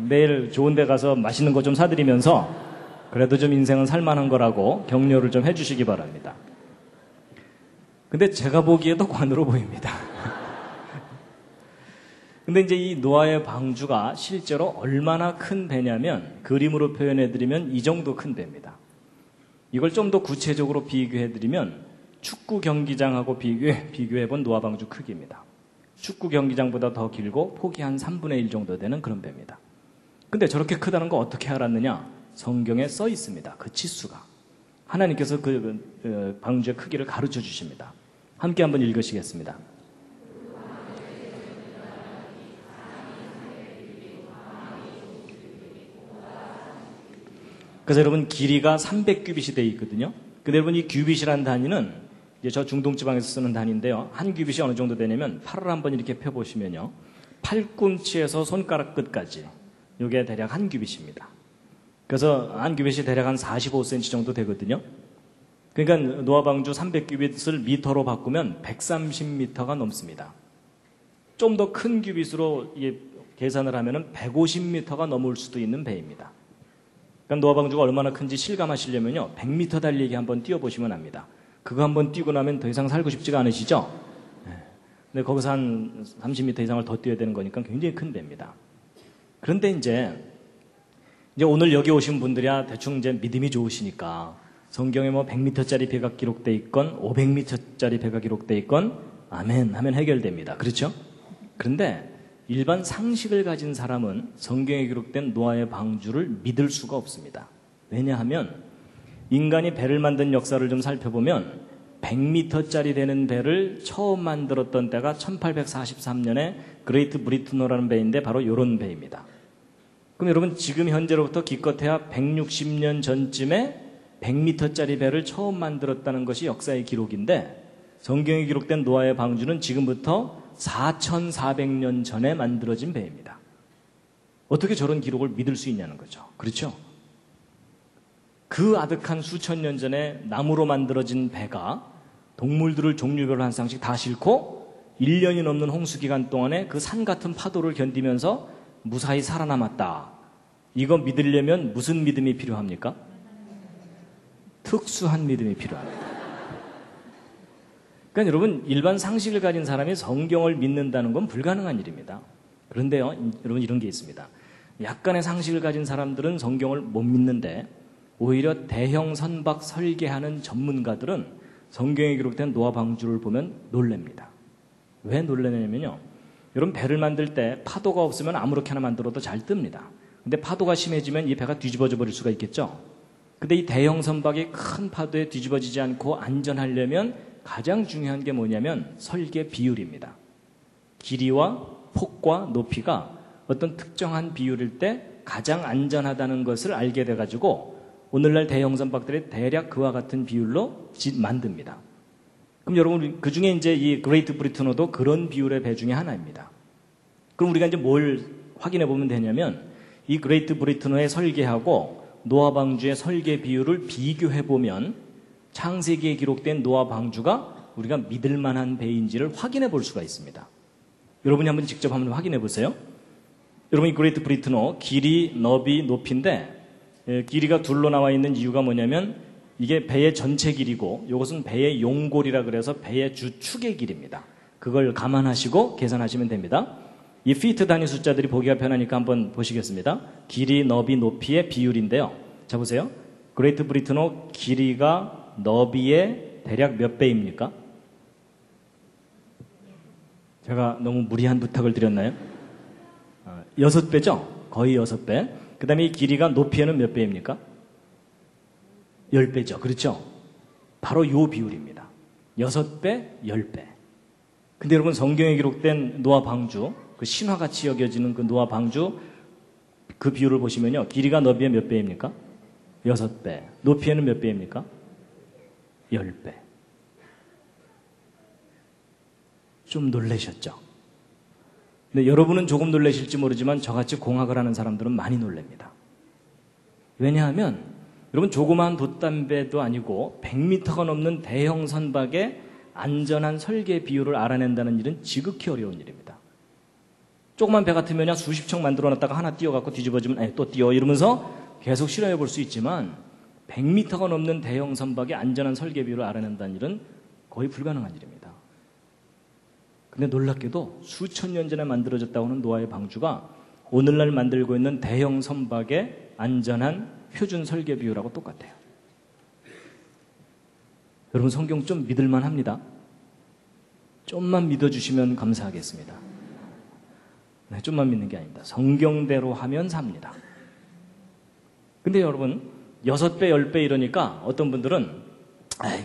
내일 좋은 데 가서 맛있는 거 좀 사드리면서 그래도 좀 인생은 살만한 거라고 격려를 좀 해주시기 바랍니다. 근데 제가 보기에도 관으로 보입니다. 근데 이제 이 노아의 방주가 실제로 얼마나 큰 배냐면 그림으로 표현해드리면 이 정도 큰 배입니다. 이걸 좀 더 구체적으로 비교해드리면 축구 경기장하고 비교해본 노아 방주 크기입니다. 축구 경기장보다 더 길고 폭이 한 3분의 1 정도 되는 그런 배입니다. 근데 저렇게 크다는 거 어떻게 알았느냐? 성경에 써 있습니다. 그 치수가. 하나님께서 그 방주의 크기를 가르쳐 주십니다. 함께 한번 읽으시겠습니다. 그래서 여러분, 길이가 300규빗이 되어 있거든요. 근데 여러분, 이 규빗이라는 단위는 이제 저 중동지방에서 쓰는 단위인데요. 한 규빗이 어느 정도 되냐면 팔을 한번 이렇게 펴보시면요. 팔꿈치에서 손가락 끝까지 이게 대략 한 규빗입니다. 그래서 한 규빗이 대략 한 45cm 정도 되거든요. 그러니까 노아 방주 300규빗을 미터로 바꾸면 130m가 넘습니다. 좀 더 큰 규빗으로 계산을 하면 150m가 넘을 수도 있는 배입니다. 그러니까 노아 방주가 얼마나 큰지 실감하시려면요, 100m 달리기 한번 뛰어보시면 압니다. 그거 한번 뛰고 나면 더 이상 살고 싶지가 않으시죠? 근데 거기서 한 30m 이상을 더 뛰어야 되는 거니까 굉장히 큰 배입니다. 그런데 이제 오늘 여기 오신 분들이야 대충 이제 믿음이 좋으시니까 성경에 뭐 100m짜리 배가 기록돼 있건 500m짜리 배가 기록돼 있건 아멘 하면 해결됩니다. 그렇죠? 그런데 일반 상식을 가진 사람은 성경에 기록된 노아의 방주를 믿을 수가 없습니다. 왜냐하면 인간이 배를 만든 역사를 좀 살펴보면 100m짜리 되는 배를 처음 만들었던 때가 1843년에 그레이트 브리트노라는 배인데 바로 이런 배입니다. 그럼 여러분, 지금 현재로부터 기껏해야 160년 전쯤에 100m짜리 배를 처음 만들었다는 것이 역사의 기록인데 성경에 기록된 노아의 방주는 지금부터 4400년 전에 만들어진 배입니다. 어떻게 저런 기록을 믿을 수 있냐는 거죠. 그렇죠? 그 아득한 수천 년 전에 나무로 만들어진 배가 동물들을 종류별로 한 쌍씩 다 싣고 1년이 넘는 홍수 기간 동안에 그 산 같은 파도를 견디면서 무사히 살아남았다. 이거 믿으려면 무슨 믿음이 필요합니까? 특수한 믿음이 필요합니다. 그러니까 여러분, 일반 상식을 가진 사람이 성경을 믿는다는 건 불가능한 일입니다. 그런데요, 여러분, 이런 게 있습니다. 약간의 상식을 가진 사람들은 성경을 못 믿는데 오히려 대형 선박 설계하는 전문가들은 성경에 기록된 노아 방주를 보면 놀랍니다. 왜 놀라냐면요. 여러분 배를 만들 때 파도가 없으면 아무렇게나 만들어도 잘 뜹니다. 근데 파도가 심해지면 이 배가 뒤집어져 버릴 수가 있겠죠. 근데 이 대형 선박이 큰 파도에 뒤집어지지 않고 안전하려면 가장 중요한 게 뭐냐면 설계 비율입니다. 길이와 폭과 높이가 어떤 특정한 비율일 때 가장 안전하다는 것을 알게 돼가지고 오늘날 대형 선박들이 대략 그와 같은 비율로 만듭니다. 그럼 여러분 그 중에 이제 이 그레이트 브리트너도 그런 비율의 배 중에 하나입니다. 그럼 우리가 이제 뭘 확인해 보면 되냐면 이 그레이트 브리트너의 설계하고 노아 방주의 설계 비율을 비교해 보면 창세기에 기록된 노아 방주가 우리가 믿을 만한 배인지를 확인해 볼 수가 있습니다. 여러분이 한번 직접 한번 확인해 보세요. 여러분 이 그레이트 브리트너 길이, 너비, 높이인데 길이가 둘로 나와 있는 이유가 뭐냐면 이게 배의 전체 길이고 이것은 배의 용골이라 그래서 배의 주축의 길입니다. 그걸 감안하시고 계산하시면 됩니다. 이 피트 단위 숫자들이 보기가 편하니까 한번 보시겠습니다. 길이, 너비, 높이의 비율인데요. 자 보세요. 그레이트 브리트너 길이가 너비의 대략 몇 배입니까? 제가 너무 무리한 부탁을 드렸나요? 6배죠? 거의 6배. 그 다음에 이 길이가 높이에는 몇 배입니까? 10배죠. 그렇죠? 바로 이 비율입니다. 6배, 10배. 근데 여러분 성경에 기록된 노아 방주, 그 신화같이 여겨지는 그 노아 방주 그 비율을 보시면요. 길이가 너비의 몇 배입니까? 6배. 높이에는 몇 배입니까? 10배. 좀 놀라셨죠? 근데 여러분은 조금 놀라실지 모르지만 저같이 공학을 하는 사람들은 많이 놀랍니다. 왜냐하면 여러분 조그마한 돛담배도 아니고 100m가 넘는 대형 선박의 안전한 설계 비율을 알아낸다는 일은 지극히 어려운 일입니다. 조그만 배 같으면 그냥 수십 척 만들어놨다가 하나 띄워갖고 뒤집어지면 또 띄워 이러면서 계속 실험해 볼 수 있지만 100m가 넘는 대형 선박의 안전한 설계 비율을 알아낸다는 일은 거의 불가능한 일입니다. 근데 놀랍게도 수천 년 전에 만들어졌다고 하는 노아의 방주가 오늘날 만들고 있는 대형 선박의 안전한 표준 설계 비율하고 똑같아요. 여러분 성경 좀 믿을만 합니다. 좀만 믿어주시면 감사하겠습니다. 네, 좀만 믿는 게 아닙니다. 성경대로 하면 삽니다. 근데 여러분 6배, 10배 이러니까 어떤 분들은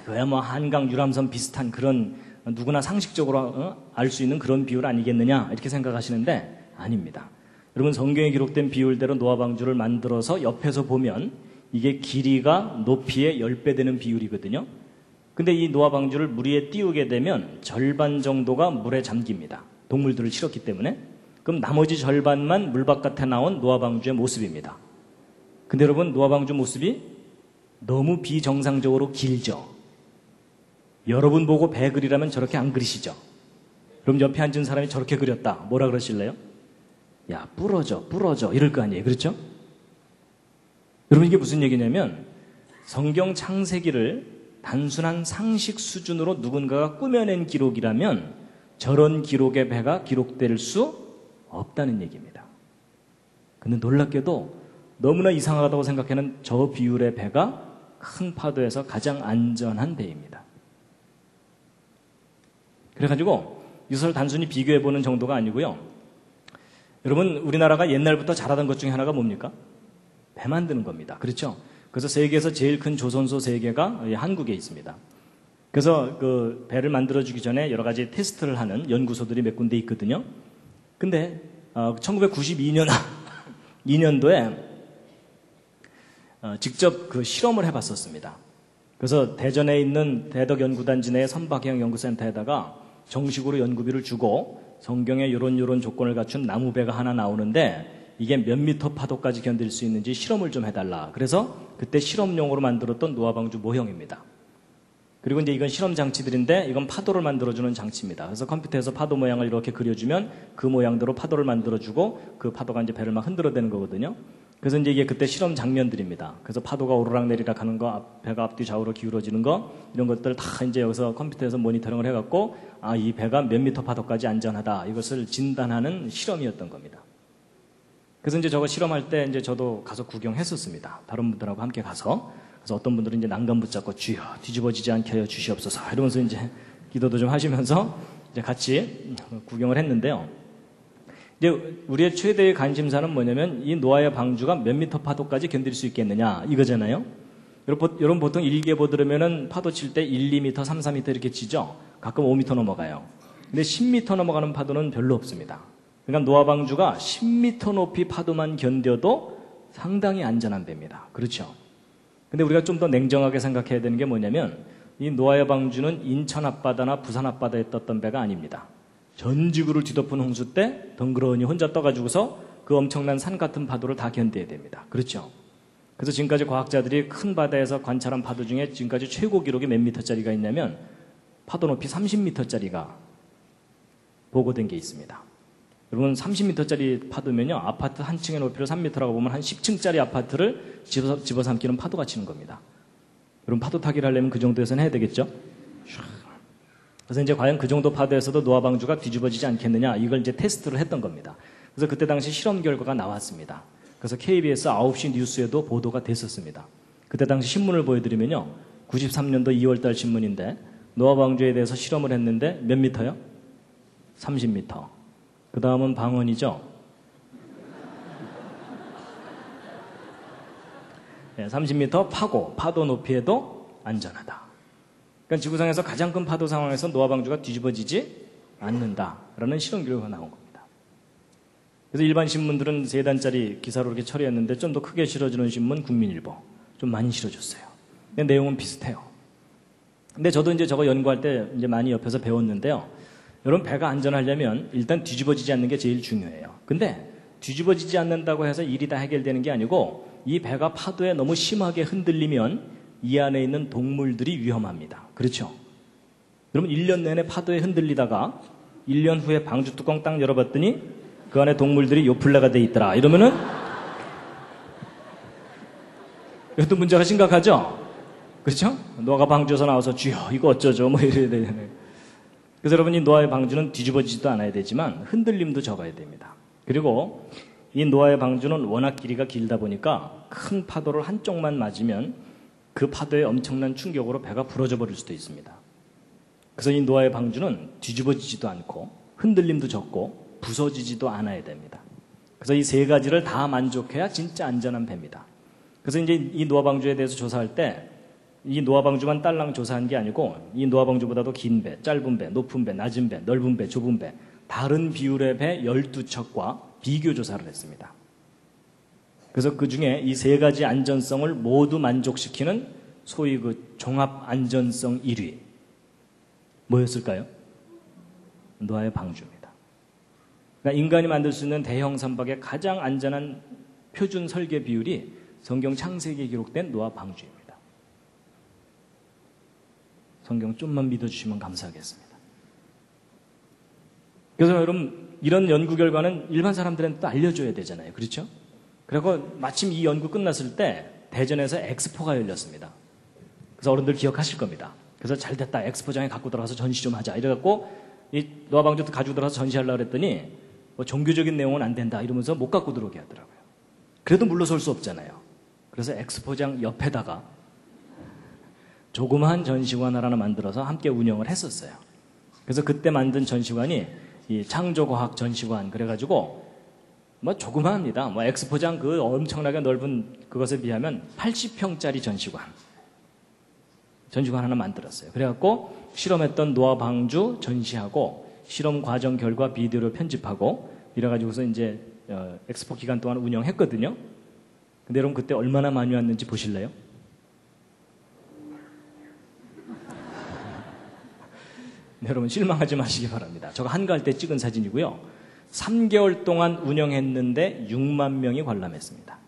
그야 뭐 한강 유람선 비슷한 그런 누구나 상식적으로 알 수 있는 그런 비율 아니겠느냐 이렇게 생각하시는데 아닙니다. 여러분 성경에 기록된 비율대로 노아 방주를 만들어서 옆에서 보면 이게 길이가 높이의 10배 되는 비율이거든요. 근데 이 노아 방주를 물 위에 띄우게 되면 절반 정도가 물에 잠깁니다. 동물들을 실었기 때문에. 그럼 나머지 절반만 물 바깥에 나온 노아 방주의 모습입니다. 근데 여러분 노아 방주 모습이 너무 비정상적으로 길죠. 여러분 보고 배 그리라면 저렇게 안 그리시죠. 그럼 옆에 앉은 사람이 저렇게 그렸다. 뭐라 그러실래요? 야 부러져 이럴 거 아니에요. 그렇죠? 여러분 이게 무슨 얘기냐면 성경 창세기를 단순한 상식 수준으로 누군가가 꾸며낸 기록이라면 저런 기록의 배가 기록될 수 없다는 얘기입니다. 근데 놀랍게도 너무나 이상하다고 생각하는 저 비율의 배가 큰 파도에서 가장 안전한 배입니다. 그래가지고 이것을 단순히 비교해보는 정도가 아니고요. 여러분 우리나라가 옛날부터 잘하던 것 중에 하나가 뭡니까? 배 만드는 겁니다. 그렇죠? 그래서 세계에서 제일 큰 조선소 3개가 한국에 있습니다. 그래서 그 배를 만들어주기 전에 여러 가지 테스트를 하는 연구소들이 몇 군데 있거든요. 근데 1992년 2년도에 직접 그 실험을 해봤었습니다. 그래서 대전에 있는 대덕연구단지 내 선박형 연구센터에다가 정식으로 연구비를 주고 성경에 요런 조건을 갖춘 나무배가 하나 나오는데 이게 몇 미터 파도까지 견딜 수 있는지 실험을 좀 해달라. 그래서 그때 실험용으로 만들었던 노아방주 모형입니다. 그리고 이제 이건 실험 장치들인데 이건 파도를 만들어주는 장치입니다. 그래서 컴퓨터에서 파도 모양을 이렇게 그려주면 그 모양대로 파도를 만들어주고 그 파도가 이제 배를 막 흔들어대는 거거든요. 그래서 이제 이게 그때 실험 장면들입니다. 그래서 파도가 오르락내리락 하는 거, 배가 앞뒤 좌우로 기울어지는 거, 이런 것들 다 이제 여기서 컴퓨터에서 모니터링을 해갖고, 이 배가 몇 미터 파도까지 안전하다. 이것을 진단하는 실험이었던 겁니다. 그래서 이제 저거 실험할 때 이제 저도 가서 구경했었습니다. 다른 분들하고 함께 가서. 그래서 어떤 분들은 이제 난간 붙잡고 주여 뒤집어지지 않게 하여 주시옵소서 이러면서 이제 기도도 좀 하시면서 이제 같이 구경을 했는데요. 이제 우리의 최대의 관심사는 뭐냐면 이 노아의 방주가 몇 미터 파도까지 견딜 수 있겠느냐 이거잖아요. 여러분 보통 일개보 들으면은 파도 칠 때 1, 2m, 3, 4m 이렇게 치죠. 가끔 5m 넘어가요. 근데 10m 넘어가는 파도는 별로 없습니다. 그러니까 노아 방주가 10m 높이 파도만 견뎌도 상당히 안전한 배입니다. 그렇죠? 근데 우리가 좀 더 냉정하게 생각해야 되는 게 뭐냐면 이 노아의 방주는 인천 앞바다나 부산 앞바다에 떴던 배가 아닙니다. 전 지구를 뒤덮은 홍수 때 덩그러니 혼자 떠가지고서 그 엄청난 산 같은 파도를 다 견뎌야 됩니다. 그렇죠? 그래서 지금까지 과학자들이 큰 바다에서 관찰한 파도 중에 지금까지 최고 기록이 몇 미터짜리가 있냐면 파도 높이 30미터짜리가 보고된 게 있습니다. 여러분 30미터짜리 파도면요 아파트 한 층의 높이를 3미터라고 보면 한 10층짜리 아파트를 집어삼키는 파도가 치는 겁니다. 여러분 파도 타기를 하려면 그 정도에서는 해야 되겠죠? 그래서 이제 과연 그 정도 파도에서도 노아 방주가 뒤집어지지 않겠느냐 이걸 이제 테스트를 했던 겁니다. 그래서 그때 당시 실험 결과가 나왔습니다. 그래서 KBS 9시 뉴스에도 보도가 됐었습니다. 그때 당시 신문을 보여드리면요 93년도 2월달 신문인데 노아 방주에 대해서 실험을 했는데 몇 미터요? 30미터. 그 다음은 방언이죠. 30m 파도 높이에도 안전하다. 그러니까 지구상에서 가장 큰 파도 상황에서 노아 방주가 뒤집어지지 않는다라는 실험 결과가 나온 겁니다. 그래서 일반 신문들은 3단짜리 기사로 이렇게 처리했는데 좀 더 크게 실어주는 신문 국민일보 좀 많이 실어줬어요. 근데 내용은 비슷해요. 근데 저도 이제 저거 연구할 때 이제 많이 옆에서 배웠는데요. 여러분 배가 안전하려면 일단 뒤집어지지 않는 게 제일 중요해요. 근데 뒤집어지지 않는다고 해서 일이 다 해결되는 게 아니고 이 배가 파도에 너무 심하게 흔들리면 이 안에 있는 동물들이 위험합니다. 그렇죠? 여러분 1년 내내 파도에 흔들리다가 1년 후에 방주 뚜껑 딱 열어봤더니 그 안에 동물들이 요플레가 돼 있더라. 이러면은 이것도 문제가 심각하죠? 그렇죠? 노아가 방주에서 나와서 주여 이거 어쩌죠? 뭐 이래야 되잖아요. 그래서 여러분 이 노아의 방주는 뒤집어지지도 않아야 되지만 흔들림도 적어야 됩니다. 그리고 이 노아의 방주는 워낙 길이가 길다 보니까 큰 파도를 한쪽만 맞으면 그 파도의 엄청난 충격으로 배가 부러져 버릴 수도 있습니다. 그래서 이 노아의 방주는 뒤집어지지도 않고 흔들림도 적고 부서지지도 않아야 됩니다. 그래서 이 세 가지를 다 만족해야 진짜 안전한 배입니다. 그래서 이제 이 노아 방주에 대해서 조사할 때 이 노아 방주만 딸랑 조사한 게 아니고 이 노아 방주보다도 긴 배, 짧은 배, 높은 배, 낮은 배, 넓은 배, 좁은 배 다른 비율의 배 12척과 비교 조사를 했습니다. 그래서 그 중에 이 세 가지 안전성을 모두 만족시키는 소위 그 종합 안전성 1위 뭐였을까요? 노아의 방주입니다. 그러니까 인간이 만들 수 있는 대형 선박의 가장 안전한 표준 설계 비율이 성경 창세기에 기록된 노아 방주입니다. 성경 좀만 믿어주시면 감사하겠습니다. 그래서 여러분 이런 연구 결과는 일반 사람들한테 또 알려줘야 되잖아요. 그렇죠? 그리고 마침 이 연구 끝났을 때 대전에서 엑스포가 열렸습니다. 그래서 어른들 기억하실 겁니다. 그래서 잘 됐다. 엑스포장에 갖고 들어가서 전시 좀 하자. 이래갖고 이 노아 방주도 가지고 들어가서 전시하려고 그랬더니 뭐 종교적인 내용은 안 된다. 이러면서 못 갖고 들어오게 하더라고요. 그래도 물러설 수 없잖아요. 그래서 엑스포장 옆에다가 조그마한 전시관 하나 만들어서 함께 운영을 했었어요. 그래서 그때 만든 전시관이 이 창조과학 전시관 그래가지고 뭐 조그마합니다. 뭐 엑스포장 그 엄청나게 넓은 그것에 비하면 80평짜리 전시관 하나 만들었어요. 그래갖고 실험했던 노아 방주 전시하고 실험 과정 결과 비디오를 편집하고 이래가지고서 이제 엑스포 기간 동안 운영했거든요. 근데 여러분 그때 얼마나 많이 왔는지 보실래요? 네, 여러분 실망하지 마시기 바랍니다. 저거 한가할 때 찍은 사진이고요. 3개월 동안 운영했는데 6만 명이 관람했습니다.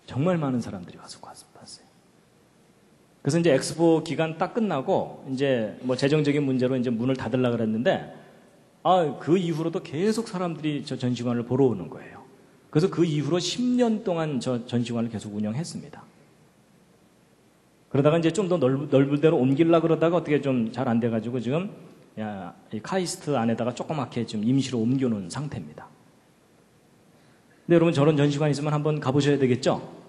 정말 많은 사람들이 와서 봤어요. 그래서 이제 엑스포 기간 딱 끝나고 이제 뭐 재정적인 문제로 이제 문을 닫으려고 그랬는데 그 이후로도 계속 사람들이 저 전시관을 보러 오는 거예요. 그래서 그 이후로 10년 동안 저 전시관을 계속 운영했습니다. 그러다가 이제 좀 더 넓은 데로 옮기려고 그러다가 어떻게 좀 잘 안 돼가지고 지금 이 카이스트 안에다가 조그맣게 좀 임시로 옮겨놓은 상태입니다. 근데 여러분 저런 전시관 있으면 한번 가보셔야 되겠죠?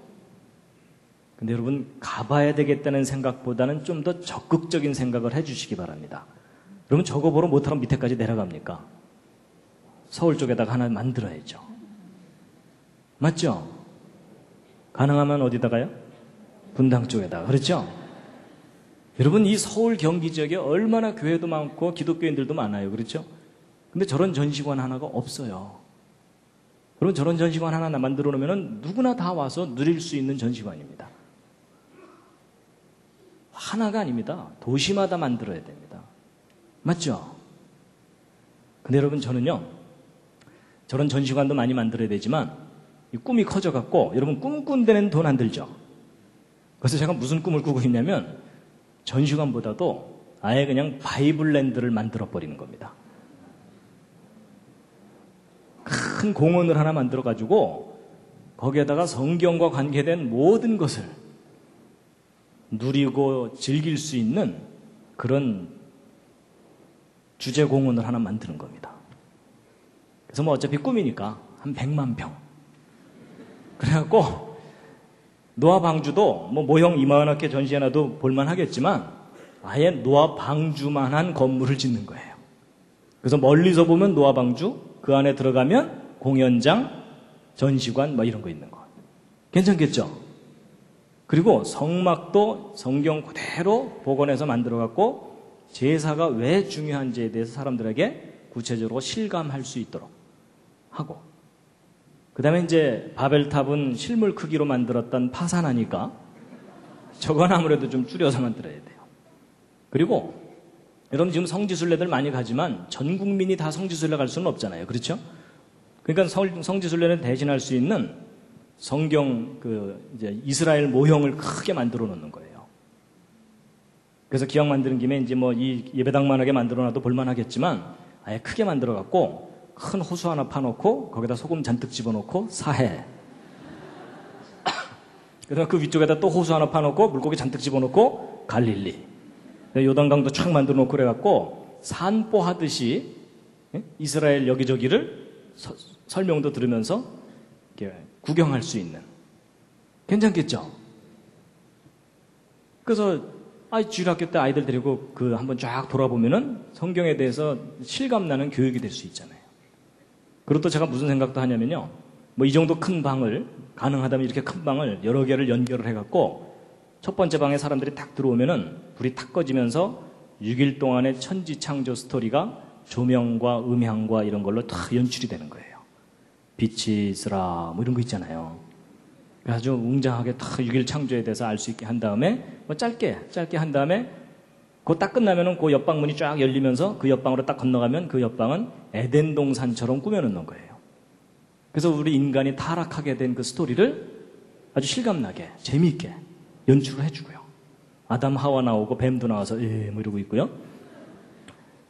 근데 여러분 가봐야 되겠다는 생각보다는 좀 더 적극적인 생각을 해주시기 바랍니다. 여러분 저거 보러 못하러 밑에까지 내려갑니까? 서울 쪽에다가 하나 만들어야죠. 맞죠? 가능하면 어디다가요? 분당 쪽에다가. 그렇죠? 여러분 이 서울 경기 지역에 얼마나 교회도 많고 기독교인들도 많아요. 그렇죠? 근데 저런 전시관 하나가 없어요. 여러분 저런 전시관 하나 만들어 놓으면 누구나 다 와서 누릴 수 있는 전시관입니다. 하나가 아닙니다. 도시마다 만들어야 됩니다. 맞죠? 근데 여러분 저는요 저런 전시관도 많이 만들어야 되지만 이 꿈이 커져갖고 여러분 꿈꾼 데는 돈 안 들죠? 그래서 제가 무슨 꿈을 꾸고 있냐면 전시관보다도 아예 그냥 바이블랜드를 만들어 버리는 겁니다. 큰 공원을 하나 만들어 가지고 거기에다가 성경과 관계된 모든 것을 누리고 즐길 수 있는 그런 주제 공원을 하나 만드는 겁니다. 그래서 뭐 어차피 꿈이니까 한 100만 평. 그래갖고 노아 방주도 뭐 모형 이만하게 전시해놔도 볼만 하겠지만 아예 노아 방주만한 건물을 짓는 거예요. 그래서 멀리서 보면 노아 방주, 그 안에 들어가면 공연장, 전시관 뭐 이런 거 있는 거. 괜찮겠죠? 그리고 성막도 성경 그대로 복원해서 만들어갖고 제사가 왜 중요한지에 대해서 사람들에게 구체적으로 실감할 수 있도록 하고, 그 다음에 이제 바벨탑은 실물 크기로 만들었던 파산하니까 저건 아무래도 좀 줄여서 만들어야 돼요. 그리고 여러분 지금 성지순례들 많이 가지만 전 국민이 다 성지순례 갈 수는 없잖아요. 그렇죠? 그러니까 성지순례를 대신할 수 있는 성경 이제 이스라엘 모형을 크게 만들어 놓는 거예요. 그래서 기왕 만드는 김에 이제 뭐 이 예배당만하게 만들어 놔도 볼만하겠지만 아예 크게 만들어 갖고 큰 호수 하나 파놓고 거기다 소금 잔뜩 집어넣고 사해. 그다음 그 위쪽에다 또 호수 하나 파놓고 물고기 잔뜩 집어넣고 갈릴리. 요단강도 촥 만들어 놓고 그래갖고 산보하듯이 이스라엘 여기저기를 설명도 들으면서 구경할 수 있는. 괜찮겠죠? 그래서 주일학교 때 아이들 데리고 한번 쫙 돌아보면은 성경에 대해서 실감나는 교육이 될 수 있잖아요. 그리고 또 제가 무슨 생각도 하냐면요. 뭐 이 정도 큰 방을, 가능하다면 이렇게 큰 방을 여러 개를 연결을 해갖고 첫 번째 방에 사람들이 딱 들어오면은 불이 탁 꺼지면서 6일 동안의 천지 창조 스토리가 조명과 음향과 이런 걸로 다 연출이 되는 거예요. 빛이 있으라 뭐 이런 거 있잖아요. 아주 웅장하게 다 6일 창조에 대해서 알 수 있게 한 다음에 뭐 짧게 한 다음에 그거 딱 끝나면은 그 옆방 문이 쫙 열리면서 그 옆방으로 딱 건너가면 그 옆방은 에덴 동산처럼 꾸며놓는 거예요. 그래서 우리 인간이 타락하게 된 그 스토리를 아주 실감나게 재미있게 연출을 해주고요. 아담 하와 나오고 뱀도 나와서 뭐 이러고 있고요.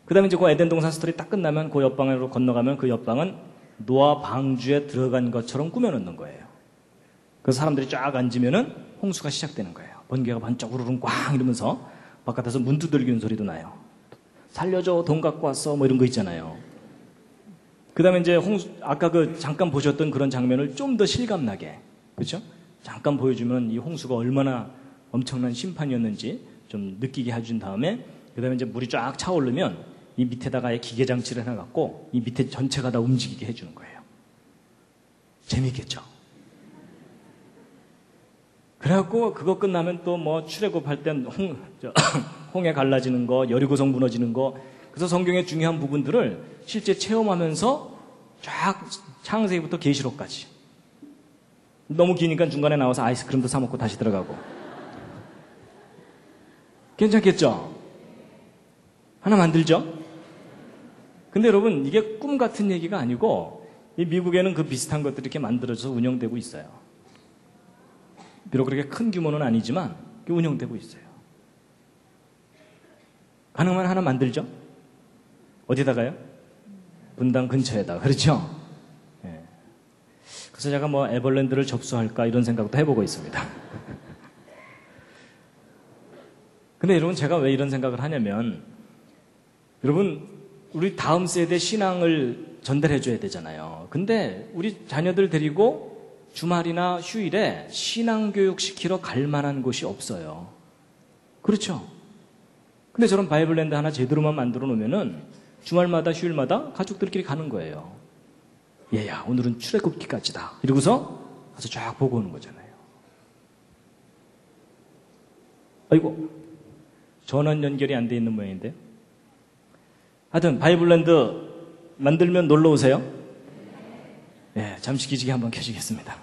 그 다음에 이제 그 에덴 동산 스토리 딱 끝나면 그 옆방으로 건너가면 그 옆방은 노아 방주에 들어간 것처럼 꾸며놓는 거예요. 그래서 사람들이 쫙 앉으면은 홍수가 시작되는 거예요. 번개가 번쩍 우르릉 꽝 이러면서 바깥에서 문 두들기는 소리도 나요. 살려줘, 돈 갖고 왔어, 뭐 이런 거 있잖아요. 그 다음에 이제 아까 잠깐 보셨던 그런 장면을 좀 더 실감나게, 그렇죠? 잠깐 보여주면 이 홍수가 얼마나 엄청난 심판이었는지 좀 느끼게 해준 다음에, 그 다음에 이제 물이 쫙 차오르면 이 밑에다가 기계장치를 해놔갖고 이 밑에 전체가 다 움직이게 해주는 거예요. 재밌겠죠? 그래갖고 그거 끝나면 또 뭐 출애굽할 땐 홍해 갈라지는 거, 여리고성 무너지는 거, 그래서 성경의 중요한 부분들을 실제 체험하면서 쫙 창세기부터 계시록까지. 너무 기니까 중간에 나와서 아이스크림도 사 먹고 다시 들어가고. 괜찮겠죠? 하나 만들죠? 근데 여러분 이게 꿈 같은 얘기가 아니고 이 미국에는 그 비슷한 것들이 이렇게 만들어져서 운영되고 있어요. 비록 그렇게 큰 규모는 아니지만 운영되고 있어요. 가능하면 하나 만들죠? 어디다가요? 분당 근처에다가. 그렇죠? 예. 그래서 제가 뭐 에버랜드를 접수할까 이런 생각도 해보고 있습니다. 근데 여러분 제가 왜 이런 생각을 하냐면 여러분 우리 다음 세대 신앙을 전달해 줘야 되잖아요. 근데 우리 자녀들 데리고 주말이나 휴일에 신앙교육 시키러 갈 만한 곳이 없어요. 그렇죠? 근데 저런 바이블랜드 하나 제대로만 만들어 놓으면은 주말마다 휴일마다 가족들끼리 가는 거예요. 얘야, 오늘은 출애굽기까지다. 이러고서 가서 쫙 보고 오는 거잖아요. 아이고, 전원 연결이 안 돼 있는 모양인데. 하여튼 바이블랜드 만들면 놀러 오세요. 네, 잠시 기지개 한번 켜주겠습니다.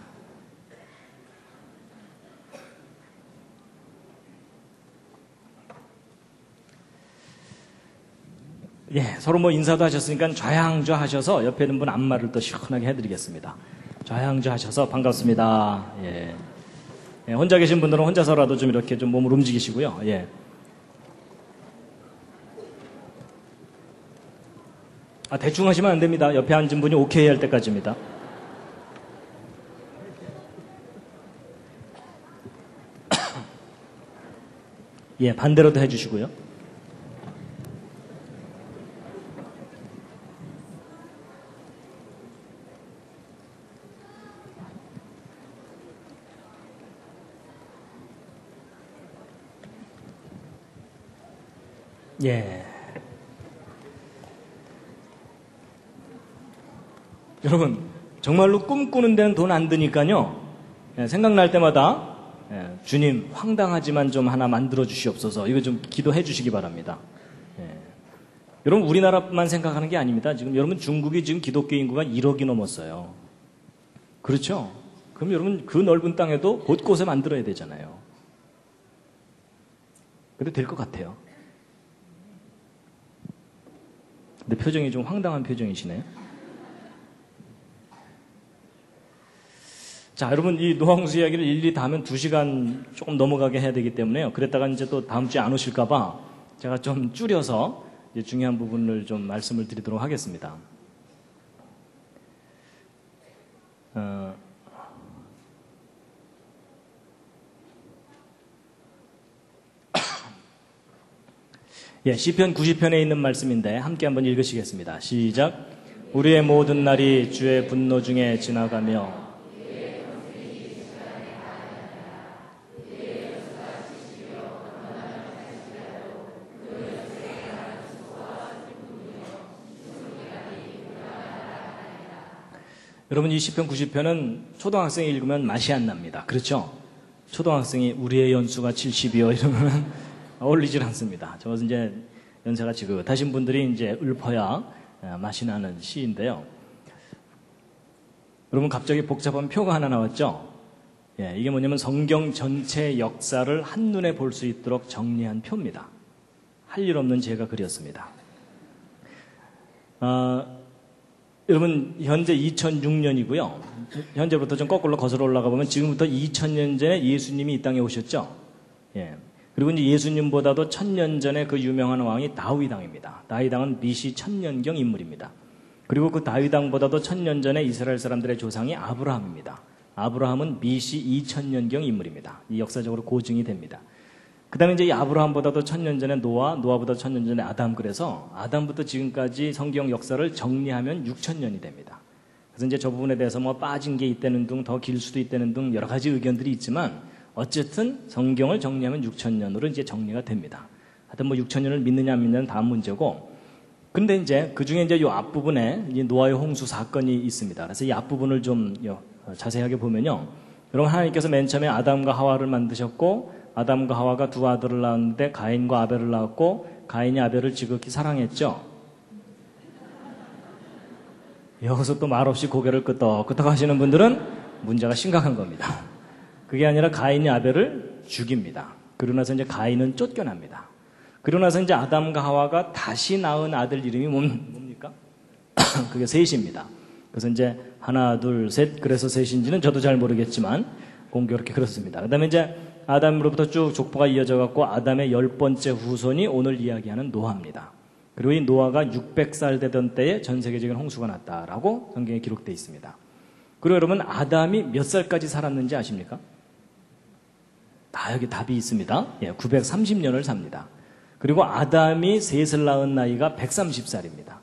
예, 서로 뭐 인사도 하셨으니까 좌양좌 하셔서 옆에 있는 분 안마를 또 시원하게 해드리겠습니다. 좌양좌 하셔서 반갑습니다. 예. 예, 혼자 계신 분들은 혼자서라도 좀 이렇게 좀 몸을 움직이시고요. 예. 대충 하시면 안 됩니다. 옆에 앉은 분이 오케이 할 때까지입니다. 예, 반대로도 해주시고요. 예. 여러분, 정말로 꿈꾸는 데는 돈 안 드니까요. 예, 생각날 때마다 주님 황당하지만 좀 하나 만들어 주시옵소서. 이거 좀 기도해 주시기 바랍니다. 예. 여러분, 우리나라만 생각하는 게 아닙니다. 지금 여러분, 중국이 지금 기독교 인구가 1억이 넘었어요. 그렇죠? 그럼 여러분, 그 넓은 땅에도 곳곳에 만들어야 되잖아요. 근데 될 것 같아요. 근데 표정이 좀 황당한 표정이시네요. 자, 여러분, 이 노홍수 이야기를 일일이 다 하면 2시간 조금 넘어가게 해야 되기 때문에요. 그랬다가 이제 또 다음 주에 안 오실까봐 제가 좀 줄여서 이제 중요한 부분을 좀 말씀을 드리도록 하겠습니다. 예, 시편 90편에 있는 말씀인데 함께 한번 읽으시겠습니다. 시작. 우리의 모든 날이 주의 분노 중에 지나가며 여러분, 이 시편 90편은 초등학생이 읽으면 맛이 안 납니다. 그렇죠? 초등학생이 우리의 연수가 70이요 이러면 어울리질 않습니다. 저것은 이제 연세가 지긋하신 분들이 이제 읊어야 맛이 나는 시인데요. 여러분, 갑자기 복잡한 표가 하나 나왔죠? 예, 이게 뭐냐면 성경 전체 역사를 한눈에 볼 수 있도록 정리한 표입니다. 할 일 없는 제가 그렸습니다. 여러분, 현재 2006년이고요. 현재부터 좀 거꾸로 거슬러 올라가 보면 지금부터 2000년 전에 예수님이 이 땅에 오셨죠. 예. 그리고 이제 예수님보다도 1000년 전에 그 유명한 왕이 다윗 왕입니다. 다윗 왕은 BC 1000년경 인물입니다. 그리고 그 다윗 왕보다도 1000년 전에 이스라엘 사람들의 조상이 아브라함입니다. 아브라함은 BC 2000년경 인물입니다. 이 역사적으로 고증이 됩니다. 그 다음에 이제 이 아브라함보다도 1000년 전에 노아보다 1000년 전에 아담, 그래서 아담부터 지금까지 성경 역사를 정리하면 6000년이 됩니다. 그래서 이제 저 부분에 대해서 뭐 빠진 게 있다는 등, 더 길 수도 있다는 등 여러 가지 의견들이 있지만 어쨌든 성경을 정리하면 6000년으로 이제 정리가 됩니다. 하여튼 뭐 6000년을 믿느냐 안 믿느냐는 다음 문제고, 근데 이제 그 중에 이제 이 앞부분에 이 노아의 홍수 사건이 있습니다. 그래서 이 앞부분을 좀 자세하게 보면요. 여러분, 하나님께서 맨 처음에 아담과 하와를 만드셨고, 아담과 하와가 두 아들을 낳았는데 가인과 아벨을 낳았고, 가인이 아벨을 지극히 사랑했죠. 여기서 또 말없이 고개를 끄덕끄덕 하시는 분들은 문제가 심각한 겁니다. 그게 아니라 가인이 아벨을 죽입니다. 그러고 나서 이제 가인은 쫓겨납니다. 그러고 나서 이제 아담과 하와가 다시 낳은 아들 이름이 뭡니까? 그게 셋입니다. 그래서 이제 하나, 둘, 셋, 그래서 셋인지는 저도 잘 모르겠지만 공교롭게 그렇습니다. 그 다음에 이제 아담으로부터 쭉 족보가 이어져 갖고 아담의 10번째 후손이 오늘 이야기하는 노아입니다. 그리고 이 노아가 600살 되던 때에 전 세계적인 홍수가 났다라고 성경에 기록되어 있습니다. 그리고 여러분, 아담이 몇 살까지 살았는지 아십니까? 여기 답이 있습니다. 예, 930년을 삽니다. 그리고 아담이 셋을 낳은 나이가 130살입니다.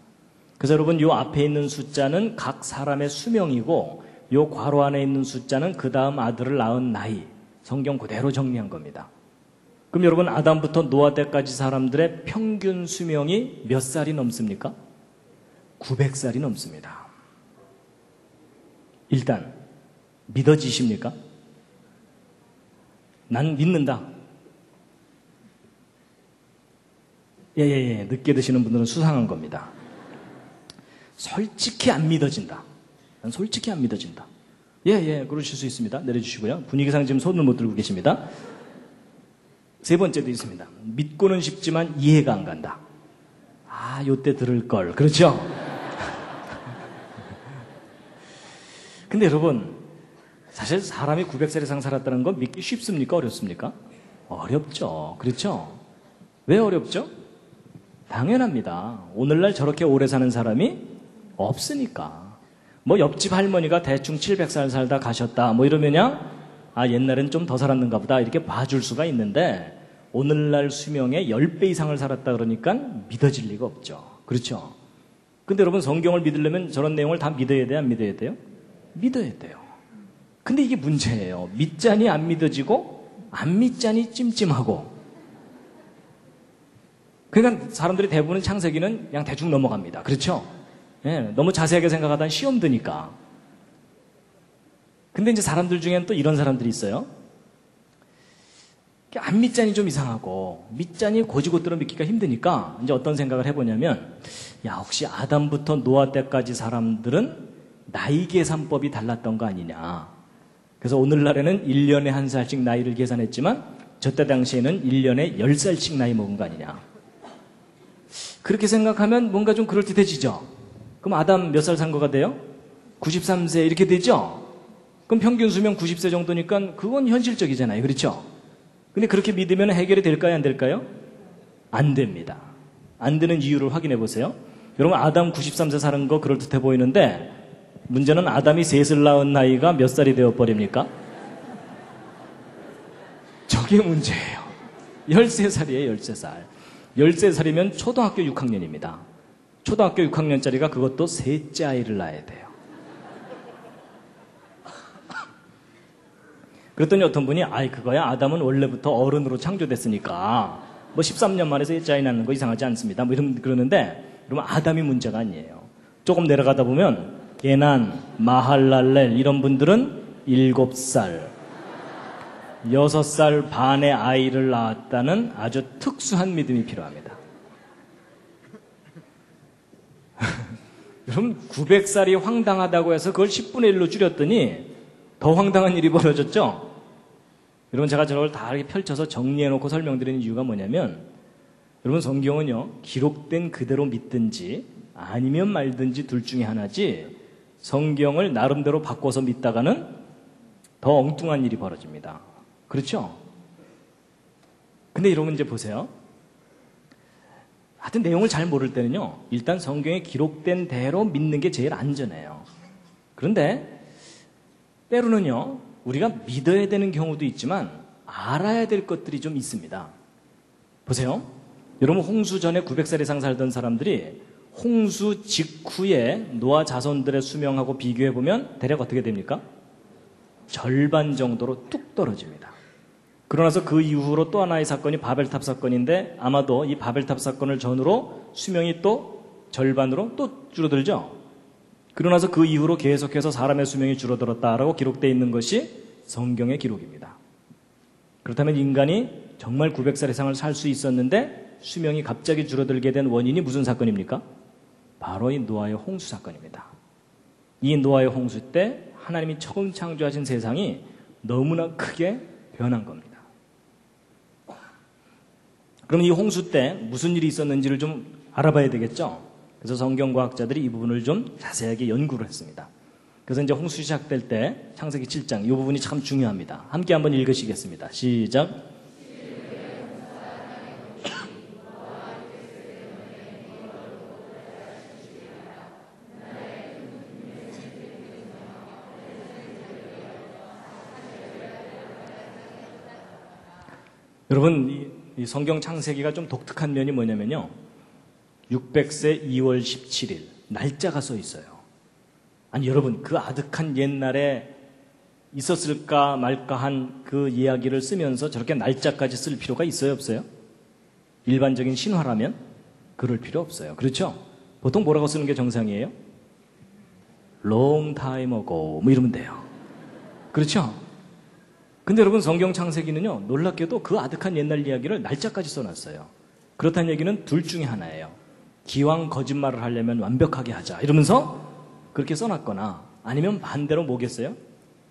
그래서 여러분 요 앞에 있는 숫자는 각 사람의 수명이고 요 괄호 안에 있는 숫자는 그 다음 아들을 낳은 나이. 성경 그대로 정리한 겁니다. 그럼 여러분 아담부터 노아 때까지 사람들의 평균 수명이 몇 살이 넘습니까? 900살이 넘습니다. 일단 믿어지십니까? 난 믿는다. 예. 늦게 드시는 분들은 수상한 겁니다. 솔직히 안 믿어진다. 난 솔직히 안 믿어진다. 예, 그러실 수 있습니다. 내려주시고요. 분위기상 지금 손을 못 들고 계십니다. 세 번째도 있습니다. 믿고는 싶지만 이해가 안 간다. 아, 요때 들을 걸. 그렇죠? 근데 여러분, 사실 사람이 900살 이상 살았다는 건 믿기 쉽습니까? 어렵습니까? 어렵죠. 그렇죠? 왜 어렵죠? 당연합니다. 오늘날 저렇게 오래 사는 사람이 없으니까. 뭐 옆집 할머니가 대충 700살 살다 가셨다. 뭐 이러면야 아 옛날엔 좀 더 살았는가 보다 이렇게 봐줄 수가 있는데 오늘날 수명의 10배 이상을 살았다 그러니까 믿어질 리가 없죠. 그렇죠? 근데 여러분 성경을 믿으려면 저런 내용을 다 믿어야 돼요? 안 믿어야 돼요? 믿어야 돼요. 근데 이게 문제예요. 믿자니 안 믿어지고 안 믿자니 찜찜하고. 그러니까 사람들이 대부분 창세기는 그냥 대충 넘어갑니다. 그렇죠? 예, 너무 자세하게 생각하다 시험 드니까. 근데 이제 사람들 중에는 또 이런 사람들이 있어요. 안 믿자니 좀 이상하고 믿자니 고지고대로 믿기가 힘드니까 이제 어떤 생각을 해보냐면 야 혹시 아담부터 노아 때까지 사람들은 나이 계산법이 달랐던 거 아니냐. 그래서 오늘날에는 1년에 한 살씩 나이를 계산했지만 저때 당시에는 1년에 10살씩 나이 먹은 거 아니냐. 그렇게 생각하면 뭔가 좀 그럴듯해지죠. 그럼 아담 몇 살 산 거가 돼요? 93세 이렇게 되죠? 그럼 평균 수명 90세 정도니까 그건 현실적이잖아요. 그렇죠? 근데 그렇게 믿으면 해결이 될까요? 안 될까요? 안 됩니다. 안 되는 이유를 확인해 보세요. 여러분 아담 93세 사는 거 그럴듯해 보이는데 문제는 아담이 셋을 낳은 나이가 몇 살이 되어버립니까? 저게 문제예요. 13살이에요. 13살. 13살이면 초등학교 6학년입니다. 초등학교 6학년짜리가 그것도 셋째 아이를 낳아야 돼요. 그랬더니 어떤 분이 아이 그거야 아담은 원래부터 어른으로 창조됐으니까 뭐 13년 만에 셋째 아이 낳는 거 이상하지 않습니다. 뭐 그러는데 그러면 아담이 문제가 아니에요. 조금 내려가다 보면 게난, 마할랄렐 이런 분들은 7살, 6살 반의 아이를 낳았다는 아주 특수한 믿음이 필요합니다. 여러분 900살이 황당하다고 해서 그걸 10분의 1로 줄였더니 더 황당한 일이 벌어졌죠? 여러분 제가 저걸 다 이렇게 펼쳐서 정리해놓고 설명드리는 이유가 뭐냐면 여러분 성경은요 기록된 그대로 믿든지 아니면 말든지 둘 중에 하나지 성경을 나름대로 바꿔서 믿다가는 더 엉뚱한 일이 벌어집니다. 그렇죠? 근데 여러분 이제 보세요. 하여튼 내용을 잘 모를 때는요 일단 성경에 기록된 대로 믿는 게 제일 안전해요. 그런데 때로는요 우리가 믿어야 되는 경우도 있지만 알아야 될 것들이 좀 있습니다. 보세요. 여러분 홍수 전에 900살 이상 살던 사람들이 홍수 직후에 노아 자손들의 수명하고 비교해보면 대략 어떻게 됩니까? 절반 정도로 뚝 떨어집니다. 그러나서 그 이후로 또 하나의 사건이 바벨탑 사건인데 아마도 이 바벨탑 사건을 전후로 수명이 또 절반으로 또 줄어들죠. 그러나서 그 이후로 계속해서 사람의 수명이 줄어들었다라고 기록되어 있는 것이 성경의 기록입니다. 그렇다면 인간이 정말 900살 이상을 살 수 있었는데 수명이 갑자기 줄어들게 된 원인이 무슨 사건입니까? 바로 이 노아의 홍수 사건입니다. 이 노아의 홍수 때 하나님이 처음 창조하신 세상이 너무나 크게 변한 겁니다. 그럼 이 홍수 때 무슨 일이 있었는지를 좀 알아봐야 되겠죠? 그래서 성경과학자들이 이 부분을 좀 자세하게 연구를 했습니다. 그래서 이제 홍수 시작될 때 창세기 7장 이 부분이 참 중요합니다. 함께 한번 읽으시겠습니다. 시작. 여러분 이 성경 창세기가 좀 독특한 면이 뭐냐면요. 600세 2월 17일 날짜가 써 있어요. 아니 여러분, 그 아득한 옛날에 있었을까 말까 한 그 이야기를 쓰면서 저렇게 날짜까지 쓸 필요가 있어요, 없어요? 일반적인 신화라면 그럴 필요 없어요. 그렇죠? 보통 뭐라고 쓰는 게 정상이에요? Long time ago 뭐 이러면 돼요. 그렇죠? 근데 여러분, 성경 창세기는요, 놀랍게도 그 아득한 옛날 이야기를 날짜까지 써놨어요. 그렇다는 얘기는 둘 중에 하나예요. 기왕 거짓말을 하려면 완벽하게 하자 이러면서 그렇게 써놨거나, 아니면 반대로 뭐겠어요?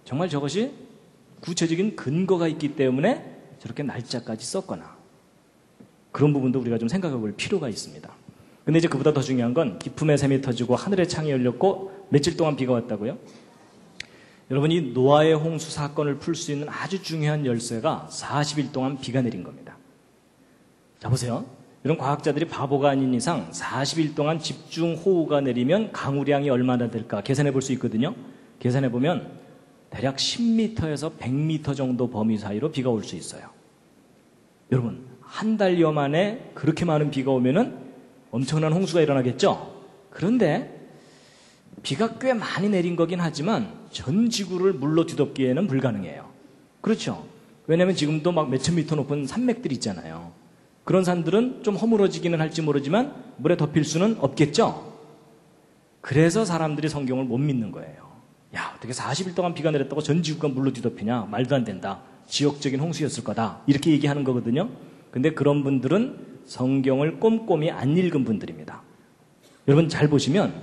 정말 저것이 구체적인 근거가 있기 때문에 저렇게 날짜까지 썼거나, 그런 부분도 우리가 좀 생각해 볼 필요가 있습니다. 근데 이제 그보다 더 중요한 건 기쁨의 샘이 터지고 하늘의 창이 열렸고 며칠 동안 비가 왔다고요? 여러분이 노아의 홍수 사건을 풀 수 있는 아주 중요한 열쇠가 40일 동안 비가 내린 겁니다. 자, 보세요. 이런 과학자들이 바보가 아닌 이상 40일 동안 집중 호우가 내리면 강우량이 얼마나 될까 계산해 볼 수 있거든요. 계산해 보면 대략 10m에서 100m 정도 범위 사이로 비가 올 수 있어요. 여러분, 한 달여 만에 그렇게 많은 비가 오면은 엄청난 홍수가 일어나겠죠? 그런데 비가 꽤 많이 내린 거긴 하지만 전 지구를 물로 뒤덮기에는 불가능해요. 그렇죠? 왜냐하면 지금도 막 몇천 미터 높은 산맥들이 있잖아요. 그런 산들은 좀 허물어지기는 할지 모르지만 물에 덮일 수는 없겠죠? 그래서 사람들이 성경을 못 믿는 거예요. 야, 어떻게 40일 동안 비가 내렸다고 전 지구가 물로 뒤덮이냐? 말도 안 된다. 지역적인 홍수였을 거다. 이렇게 얘기하는 거거든요. 근데 그런 분들은 성경을 꼼꼼히 안 읽은 분들입니다. 여러분 잘 보시면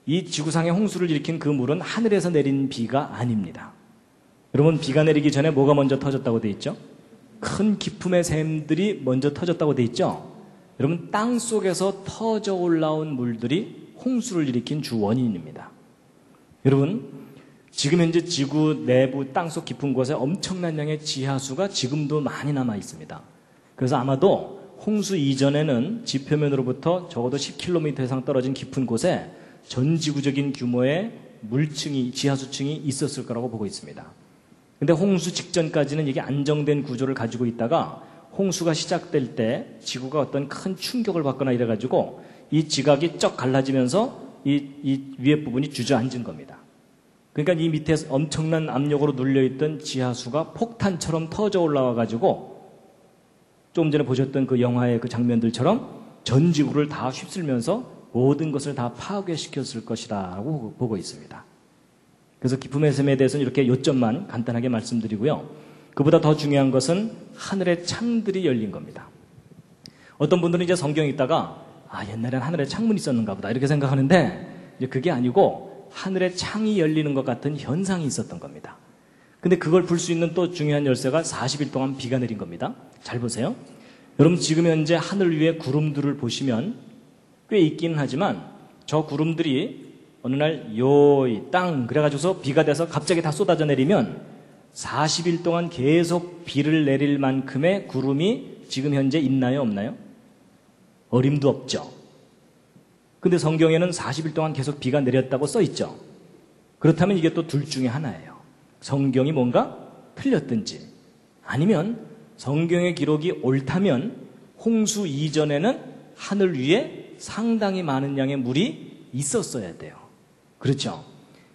이 지구상의 홍수를 일으킨 그 물은 하늘에서 내린 비가 아닙니다. 여러분, 비가 내리기 전에 뭐가 먼저 터졌다고 돼 있죠? 큰 기품의 샘들이 먼저 터졌다고 돼 있죠? 여러분, 땅 속에서 터져 올라온 물들이 홍수를 일으킨 주 원인입니다. 여러분, 지금 현재 지구 내부 땅속 깊은 곳에 엄청난 양의 지하수가 지금도 많이 남아 있습니다. 그래서 아마도 홍수 이전에는 지표면으로부터 적어도 10km 이상 떨어진 깊은 곳에 전 지구적인 규모의 물층이, 지하수층이 있었을 거라고 보고 있습니다. 근데 홍수 직전까지는 이게 안정된 구조를 가지고 있다가 홍수가 시작될 때 지구가 어떤 큰 충격을 받거나 이래가지고 이 지각이 쩍 갈라지면서 이 위에 부분이 주저앉은 겁니다. 그러니까 이 밑에 엄청난 압력으로 눌려있던 지하수가 폭탄처럼 터져 올라와가지고 조금 전에 보셨던 그 영화의 그 장면들처럼 전 지구를 다 휩쓸면서 모든 것을 다 파괴시켰을 것이라고 보고 있습니다. 그래서 기쁨의 샘에 대해서는 이렇게 요점만 간단하게 말씀드리고요. 그보다 더 중요한 것은 하늘의 창들이 열린 겁니다. 어떤 분들은 이제 성경 읽다가 옛날엔 하늘에 창문이 있었는가 보다 이렇게 생각하는데 이제 그게 아니고 하늘의 창이 열리는 것 같은 현상이 있었던 겁니다. 근데 그걸 풀 수 있는 또 중요한 열쇠가 40일 동안 비가 내린 겁니다. 잘 보세요. 여러분, 지금 현재 하늘 위에 구름들을 보시면 꽤 있기는 하지만 저 구름들이 어느 날 요이 땅 그래가지고서 비가 돼서 갑자기 다 쏟아져 내리면 40일 동안 계속 비를 내릴 만큼의 구름이 지금 현재 있나요, 없나요? 어림도 없죠. 근데 성경에는 40일 동안 계속 비가 내렸다고 써 있죠. 그렇다면 이게 또 둘 중에 하나예요. 성경이 뭔가 틀렸든지, 아니면 성경의 기록이 옳다면 홍수 이전에는 하늘 위에 상당히 많은 양의 물이 있었어야 돼요. 그렇죠?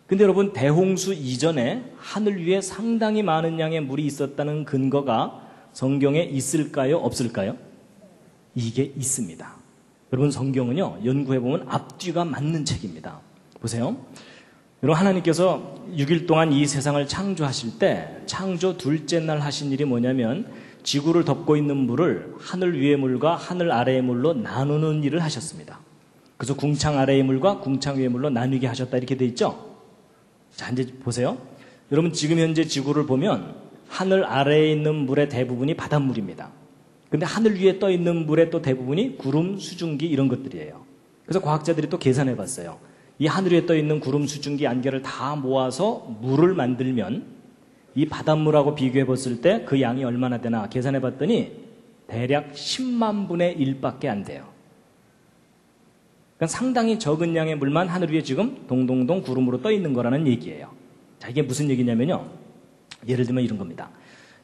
근데 여러분, 대홍수 이전에 하늘 위에 상당히 많은 양의 물이 있었다는 근거가 성경에 있을까요? 없을까요? 이게 있습니다. 여러분, 성경은요, 연구해보면 앞뒤가 맞는 책입니다. 보세요. 여러분, 하나님께서 6일 동안 이 세상을 창조하실 때 창조 둘째 날 하신 일이 뭐냐면 지구를 덮고 있는 물을 하늘 위의 물과 하늘 아래의 물로 나누는 일을 하셨습니다. 그래서 궁창 아래의 물과 궁창 위의 물로 나누게 하셨다 이렇게 돼 있죠. 자, 이제 보세요. 여러분, 지금 현재 지구를 보면 하늘 아래에 있는 물의 대부분이 바닷물입니다. 근데 하늘 위에 떠 있는 물의 또 대부분이 구름, 수증기 이런 것들이에요. 그래서 과학자들이 또 계산해 봤어요. 이 하늘 위에 떠 있는 구름, 수증기, 안개를 다 모아서 물을 만들면 이 바닷물하고 비교해 봤을 때 그 양이 얼마나 되나 계산해 봤더니 대략 10만 분의 1밖에 안 돼요. 그러니까 상당히 적은 양의 물만 하늘 위에 지금 동동동 구름으로 떠 있는 거라는 얘기예요. 자, 이게 무슨 얘기냐면요. 예를 들면 이런 겁니다.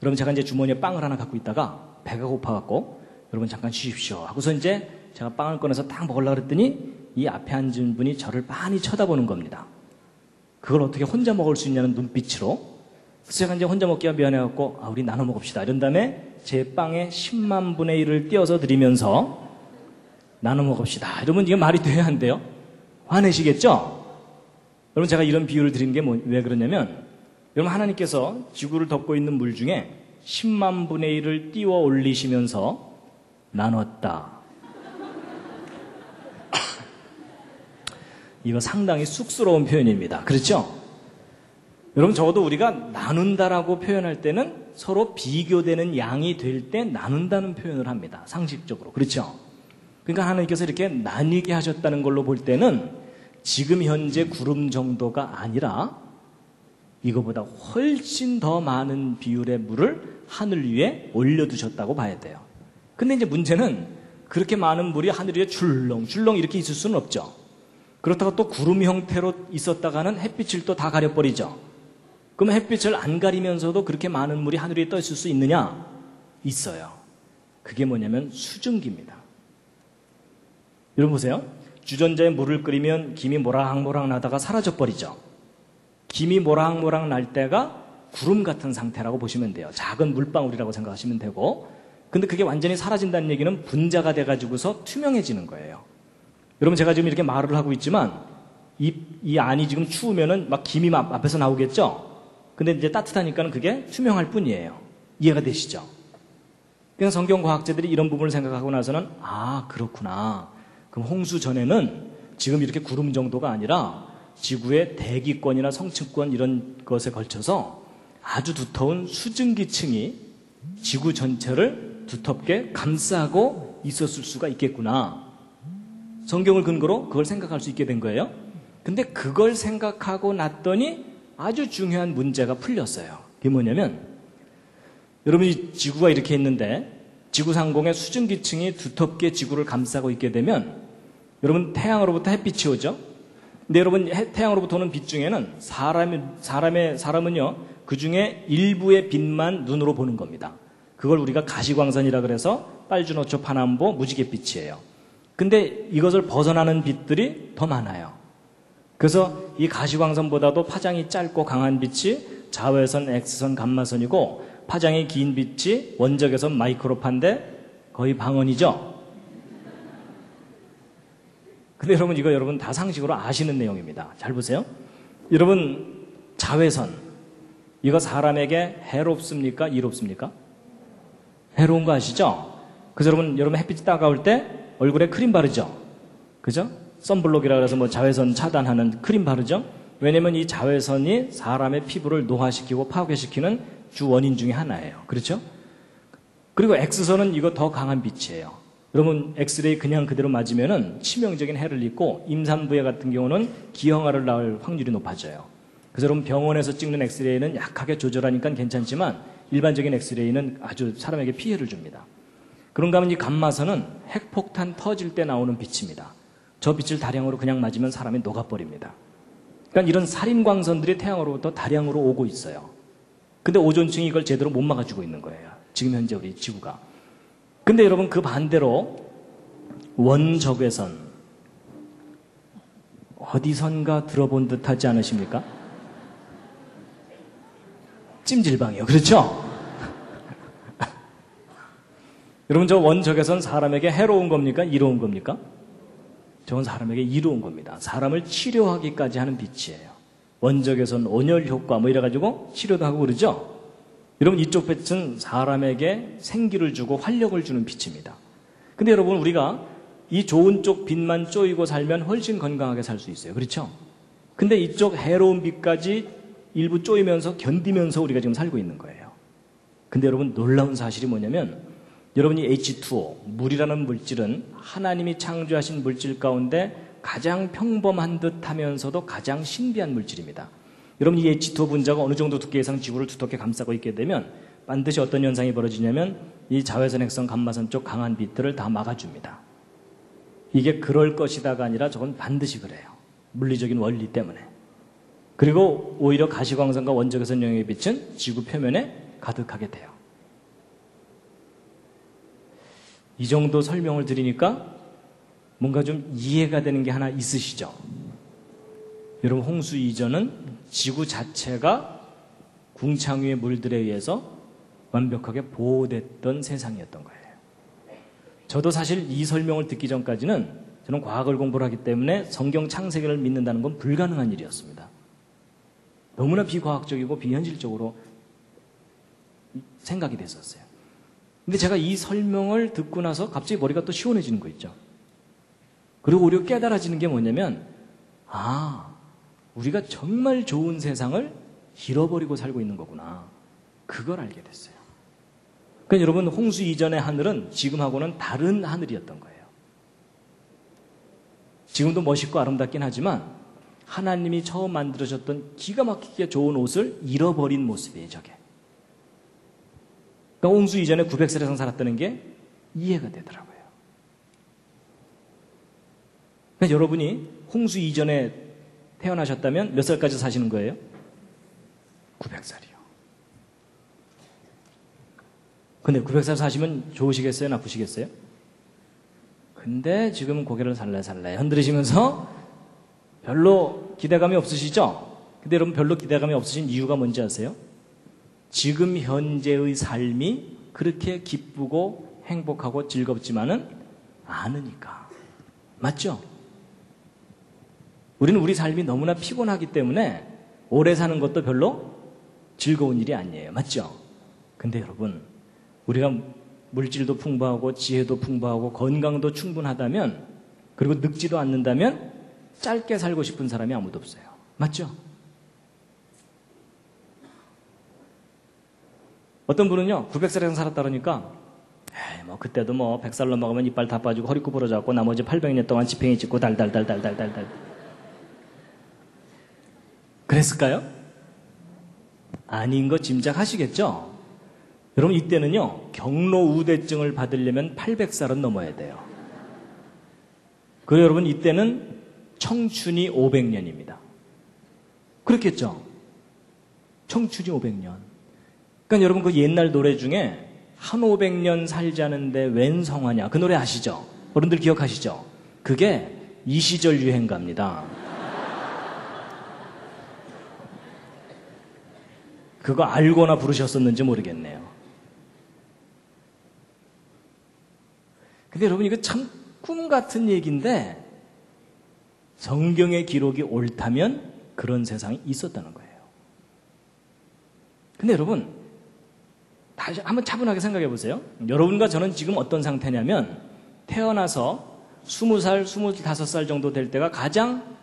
여러분, 제가 이제 주머니에 빵을 하나 갖고 있다가 배가 고파갖고 여러분 잠깐 쉬십시오 하고서 이제 제가 빵을 꺼내서 딱 먹으려고 그랬더니 이 앞에 앉은 분이 저를 빤히 쳐다보는 겁니다. 그걸 어떻게 혼자 먹을 수 있냐는 눈빛으로. 그래서 제가 이제 혼자 먹기가 미안해갖고 우리 나눠 먹읍시다. 이런 다음에 제 빵에 10만 분의 1을 띄어서 드리면서 나눠 먹읍시다. 이러면 이게 말이 돼야 안 돼요? 화내시겠죠? 여러분 제가 이런 비유를 드린 게 왜 그러냐면 여러분 하나님께서 지구를 덮고 있는 물 중에 10만 분의 1을 띄워 올리시면서 나눴다. 이거 상당히 쑥스러운 표현입니다. 그렇죠? 여러분 적어도 우리가 나눈다라고 표현할 때는 서로 비교되는 양이 될 때 나눈다는 표현을 합니다. 상식적으로. 그렇죠? 그러니까 하나님께서 이렇게 나뉘게 하셨다는 걸로 볼 때는 지금 현재 구름 정도가 아니라 이거보다 훨씬 더 많은 비율의 물을 하늘 위에 올려두셨다고 봐야 돼요. 근데 이제 문제는 그렇게 많은 물이 하늘 위에 줄렁줄렁 이렇게 있을 수는 없죠. 그렇다고 또 구름 형태로 있었다가는 햇빛을 또 다 가려버리죠. 그럼 햇빛을 안 가리면서도 그렇게 많은 물이 하늘 위에 떠 있을 수 있느냐? 있어요. 그게 뭐냐면 수증기입니다. 여러분 보세요. 주전자에 물을 끓이면 김이 모락모락 나다가 사라져버리죠. 김이 모락모락 날 때가 구름 같은 상태라고 보시면 돼요. 작은 물방울이라고 생각하시면 되고, 근데 그게 완전히 사라진다는 얘기는 분자가 돼가지고서 투명해지는 거예요. 여러분 제가 지금 이렇게 말을 하고 있지만 이 안이 지금 추우면은 막 김이 앞에서 나오겠죠? 근데 이제 따뜻하니까는 그게 투명할 뿐이에요. 이해가 되시죠? 그냥 성경과학자들이 이런 부분을 생각하고 나서는 그렇구나. 그럼 홍수 전에는 지금 이렇게 구름 정도가 아니라 지구의 대기권이나 성층권 이런 것에 걸쳐서 아주 두터운 수증기층이 지구 전체를 두텁게 감싸고 있었을 수가 있겠구나. 성경을 근거로 그걸 생각할 수 있게 된 거예요. 근데 그걸 생각하고 났더니 아주 중요한 문제가 풀렸어요. 그게 뭐냐면 여러분이 지구가 이렇게 있는데 지구 상공의 수증기층이 두텁게 지구를 감싸고 있게 되면 여러분 태양으로부터 햇빛이 오죠. 근데 여러분 태양으로부터 오는 빛 중에는 사람은요 그 중에 일부의 빛만 눈으로 보는 겁니다. 그걸 우리가 가시광선이라 그래서 빨주노초 파남보 무지갯빛이에요. 근데 이것을 벗어나는 빛들이 더 많아요. 그래서 이 가시광선보다도 파장이 짧고 강한 빛이 자외선, X선, 감마선이고 파장이 긴 빛이 원적외선 마이크로파인데 거의 방언이죠. 근데 여러분 이거 여러분 다 상식으로 아시는 내용입니다. 잘 보세요. 여러분 자외선 이거 사람에게 해롭습니까? 이롭습니까? 해로운 거 아시죠? 그래서 여러분 햇빛이 따가울 때 얼굴에 크림 바르죠? 그죠? 선블록이라 그래서 뭐 자외선 차단하는 크림 바르죠? 왜냐면 이 자외선이 사람의 피부를 노화시키고 파괴시키는 주 원인 중에 하나예요. 그렇죠? 그리고 X선은 이거 더 강한 빛이에요. 여러분 엑스레이 그냥 그대로 맞으면은 치명적인 해를 입고 임산부에 같은 경우는 기형아를 낳을 확률이 높아져요. 그래서 여러분 병원에서 찍는 엑스레이는 약하게 조절하니까 괜찮지만 일반적인 엑스레이는 아주 사람에게 피해를 줍니다. 그런가 하면 이 감마선은 핵폭탄 터질 때 나오는 빛입니다. 저 빛을 다량으로 그냥 맞으면 사람이 녹아버립니다. 그러니까 이런 살인광선들이 태양으로부터 다량으로 오고 있어요. 근데 오존층이 이걸 제대로 못 막아주고 있는 거예요. 지금 현재 우리 지구가. 근데 여러분 그 반대로 원적외선 어디선가 들어본 듯 하지 않으십니까? 찜질방이요. 그렇죠? 여러분 저 원적외선 사람에게 해로운 겁니까? 이로운 겁니까? 저건 사람에게 이로운 겁니다. 사람을 치료하기까지 하는 빛이에요. 원적외선 온열 효과 뭐 이래가지고 치료도 하고 그러죠? 여러분 이쪽 빛은 사람에게 생기를 주고 활력을 주는 빛입니다. 근데 여러분 우리가 이 좋은 쪽 빛만 쪼이고 살면 훨씬 건강하게 살 수 있어요. 그렇죠? 근데 이쪽 해로운 빛까지 일부 쪼이면서 견디면서 우리가 지금 살고 있는 거예요. 근데 여러분 놀라운 사실이 뭐냐면 여러분이 H2O, 물이라는 물질은 하나님이 창조하신 물질 가운데 가장 평범한 듯 하면서도 가장 신비한 물질입니다. 여러분 이 H2O 분자가 어느 정도 두께 이상 지구를 두텁게 감싸고 있게 되면 반드시 어떤 현상이 벌어지냐면 이 자외선, 핵선, 감마선 쪽 강한 빛들을 다 막아줍니다. 이게 그럴 것이다가 아니라 저건 반드시 그래요. 물리적인 원리 때문에. 그리고 오히려 가시광선과 원적외선 영역의 빛은 지구 표면에 가득하게 돼요. 이 정도 설명을 드리니까 뭔가 좀 이해가 되는 게 하나 있으시죠? 여러분, 홍수 이전은 지구 자체가 궁창유의 물들에 의해서 완벽하게 보호됐던 세상이었던 거예요. 저도 사실 이 설명을 듣기 전까지는 저는 과학을 공부를 하기 때문에 성경 창세기를 믿는다는 건 불가능한 일이었습니다. 너무나 비과학적이고 비현실적으로 생각이 됐었어요. 근데 제가 이 설명을 듣고 나서 갑자기 머리가 또 시원해지는 거 있죠. 그리고 우리가 깨달아지는 게 뭐냐면, 우리가 정말 좋은 세상을 잃어버리고 살고 있는 거구나. 그걸 알게 됐어요. 그러니까 여러분, 홍수 이전의 하늘은 지금하고는 다른 하늘이었던 거예요. 지금도 멋있고 아름답긴 하지만 하나님이 처음 만들어졌던 기가 막히게 좋은 옷을 잃어버린 모습이에요, 저게. 그러니까 홍수 이전에 900살 이상 살았다는 게 이해가 되더라고요. 그러니까 여러분이 홍수 이전에 태어나셨다면 몇 살까지 사시는 거예요? 900살이요. 근데 900살 사시면 좋으시겠어요? 나쁘시겠어요? 근데 지금 고개를 살살살 흔들으시면서 별로 기대감이 없으시죠? 근데 여러분, 별로 기대감이 없으신 이유가 뭔지 아세요? 지금 현재의 삶이 그렇게 기쁘고 행복하고 즐겁지만은 않으니까. 맞죠? 우리는 우리 삶이 너무나 피곤하기 때문에 오래 사는 것도 별로 즐거운 일이 아니에요. 맞죠? 근데 여러분, 우리가 물질도 풍부하고 지혜도 풍부하고 건강도 충분하다면, 그리고 늙지도 않는다면 짧게 살고 싶은 사람이 아무도 없어요. 맞죠? 어떤 분은요, 900살 이상 살았다 그러니까 그때도 100살 넘어가면 이빨 다 빠지고 허리 구부러져갖고 나머지 800년 동안 지팽이 찍고 달달달달달달달 그랬을까요? 아닌 거 짐작하시겠죠? 여러분, 이때는요, 경로우대증을 받으려면 800살은 넘어야 돼요. 그리고 여러분, 이때는 청춘이 500년입니다. 그렇겠죠? 청춘이 500년. 그러니까 여러분, 그 옛날 노래 중에 한 500년 살자는데 웬 성화냐, 그 노래 아시죠? 어른들 기억하시죠? 그게 이 시절 유행가입니다. 그거 알고나 부르셨었는지 모르겠네요. 근데 여러분, 이거 참 꿈 같은 얘기인데 성경의 기록이 옳다면 그런 세상이 있었다는 거예요. 근데 여러분, 다시 한번 차분하게 생각해 보세요. 여러분과 저는 지금 어떤 상태냐면, 태어나서 20살, 25살 정도 될 때가 가장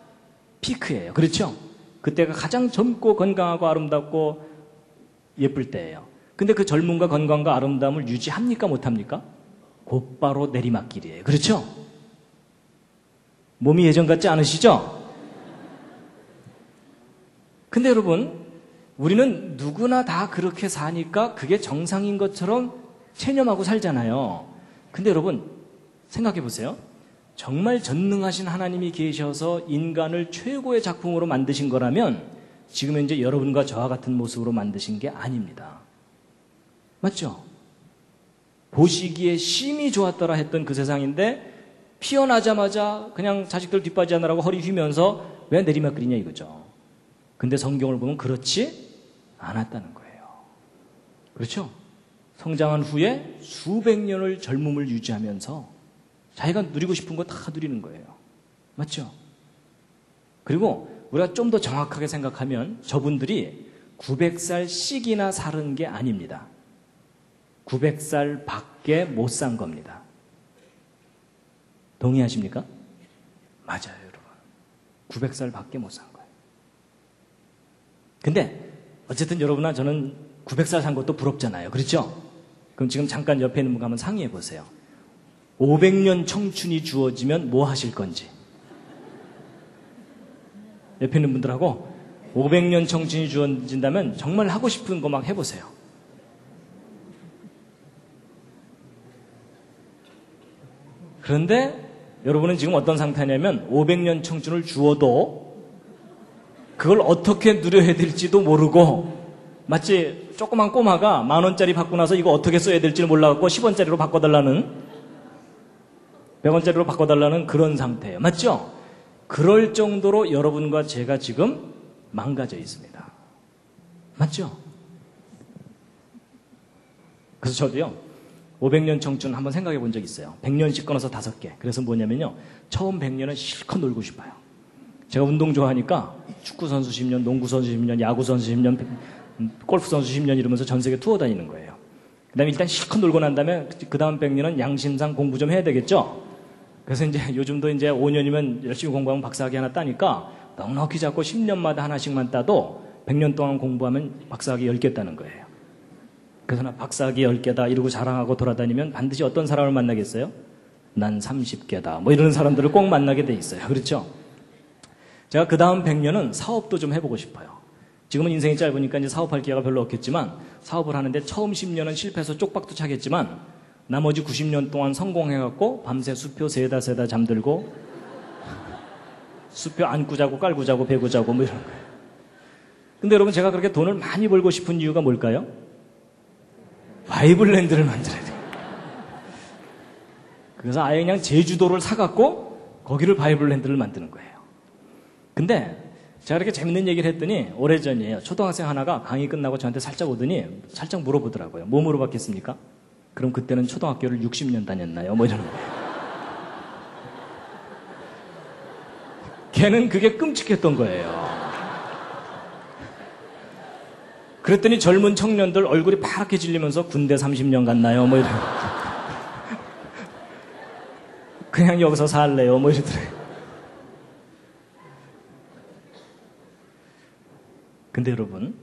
피크예요. 그렇죠? 그때가 가장 젊고 건강하고 아름답고 예쁠 때예요. 근데 그 젊음과 건강과 아름다움을 유지합니까? 못합니까? 곧바로 내리막길이에요. 그렇죠? 몸이 예전 같지 않으시죠? 근데 여러분, 우리는 누구나 다 그렇게 사니까 그게 정상인 것처럼 체념하고 살잖아요. 근데 여러분, 생각해 보세요. 정말 전능하신 하나님이 계셔서 인간을 최고의 작품으로 만드신 거라면 지금 현재 여러분과 저와 같은 모습으로 만드신 게 아닙니다. 맞죠? 보시기에 심히 좋았더라 했던 그 세상인데, 피어나자마자 그냥 자식들 뒷바지 하느라고 허리 휘면서 왜 내리막길이냐 이거죠. 근데 성경을 보면 그렇지 않았다는 거예요. 그렇죠? 성장한 후에 수백 년을 젊음을 유지하면서 자기가 누리고 싶은 거 다 누리는 거예요. 맞죠? 그리고 우리가 좀 더 정확하게 생각하면 저분들이 900살씩이나 사는 게 아닙니다. 900살 밖에 못 산 겁니다. 동의하십니까? 맞아요, 여러분. 900살 밖에 못 산 거예요. 근데 어쨌든 여러분과 저는 900살 산 것도 부럽잖아요. 그렇죠? 그럼 지금 잠깐 옆에 있는 분 한번 상의해 보세요. 500년 청춘이 주어지면 뭐 하실 건지. 옆에 있는 분들하고 500년 청춘이 주어진다면 정말 하고 싶은 거 막 해보세요. 그런데 여러분은 지금 어떤 상태냐면 500년 청춘을 주어도 그걸 어떻게 누려야 될지도 모르고, 마치 조그만 꼬마가 10,000원짜리 받고 나서 이거 어떻게 써야 될지 몰라갖고 10원짜리로 바꿔달라는, 100원짜리로 바꿔달라는 그런 상태예요. 맞죠? 그럴 정도로 여러분과 제가 지금 망가져 있습니다. 맞죠? 그래서 저도요, 500년 청춘 한번 생각해 본 적 있어요. 100년씩 끊어서 5개. 그래서 뭐냐면요, 처음 100년은 실컷 놀고 싶어요. 제가 운동 좋아하니까 축구선수 10년, 농구선수 10년, 야구선수 10년, 골프선수 10년 이러면서 전 세계 투어 다니는 거예요. 그 다음에 일단 실컷 놀고 난 다음에 그 다음 100년은 양심상 공부 좀 해야 되겠죠? 그래서 이제 요즘도 이제 5년이면 열심히 공부하면 박사학위 하나 따니까 넉넉히 잡고 10년마다 하나씩만 따도 100년 동안 공부하면 박사학위 10개 따는 거예요. 그래서 나 박사학위 10개다 이러고 자랑하고 돌아다니면 반드시 어떤 사람을 만나겠어요? 난 30개다. 뭐 이러는 사람들을 꼭 만나게 돼 있어요. 그렇죠? 제가 그 다음 100년은 사업도 좀 해보고 싶어요. 지금은 인생이 짧으니까 이제 사업할 기회가 별로 없겠지만 사업을 하는데 처음 10년은 실패해서 쪽박도 차겠지만 나머지 90년 동안 성공해갖고 밤새 수표 세다 잠들고 수표 안고 자고 깔고 자고 베고 자고 뭐 이런 거예요. 근데 여러분 제가 그렇게 돈을 많이 벌고 싶은 이유가 뭘까요? 바이블랜드를 만들어야 돼요. 그래서 아예 그냥 제주도를 사갖고 거기를 바이블랜드를 만드는 거예요. 근데 제가 이렇게 재밌는 얘기를 했더니 오래전이에요. 초등학생 하나가 강의 끝나고 저한테 살짝 오더니 살짝 물어보더라고요. 뭐 물어봤겠습니까? 그럼 그때는 초등학교를 60년 다녔나요? 뭐 이러는 거예요. 걔는 그게 끔찍했던 거예요. 그랬더니 젊은 청년들 얼굴이 파랗게 질리면서 군대 30년 갔나요? 뭐 이러고 그냥 여기서 살래요? 뭐 이러더래요. 근데 여러분,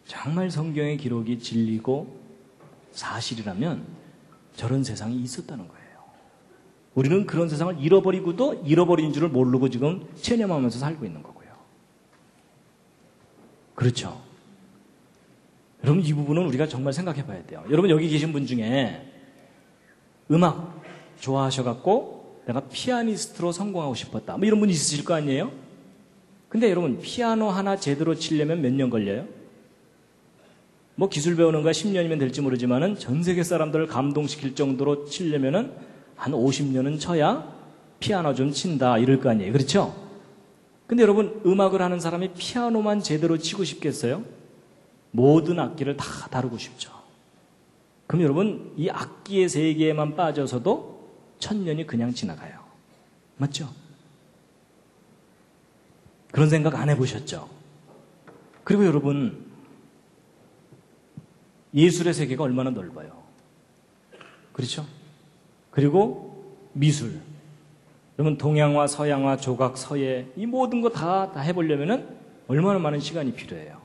정말 성경의 기록이 진리고 사실이라면 저런 세상이 있었다는 거예요. 우리는 그런 세상을 잃어버리고도 잃어버린 줄을 모르고 지금 체념하면서 살고 있는 거고요. 그렇죠? 여러분, 이 부분은 우리가 정말 생각해 봐야 돼요. 여러분, 여기 계신 분 중에 음악 좋아하셔갖고 내가 피아니스트로 성공하고 싶었다. 뭐 이런 분 있으실 거 아니에요? 근데 여러분, 피아노 하나 제대로 치려면 몇 년 걸려요? 뭐 기술 배우는 거야 10년이면 될지 모르지만은 전 세계 사람들을 감동시킬 정도로 치려면은 한 50년은 쳐야 피아노 좀 친다 이럴 거 아니에요. 그렇죠? 근데 여러분, 음악을 하는 사람이 피아노만 제대로 치고 싶겠어요? 모든 악기를 다 다루고 싶죠. 그럼 여러분, 이 악기의 세계에만 빠져서도 1000년이 그냥 지나가요. 맞죠? 그런 생각 안 해보셨죠? 그리고 여러분, 예술의 세계가 얼마나 넓어요. 그렇죠? 그리고 미술. 여러분, 동양화, 서양화, 조각, 서예, 이 모든 거 다 해보려면은 얼마나 많은 시간이 필요해요.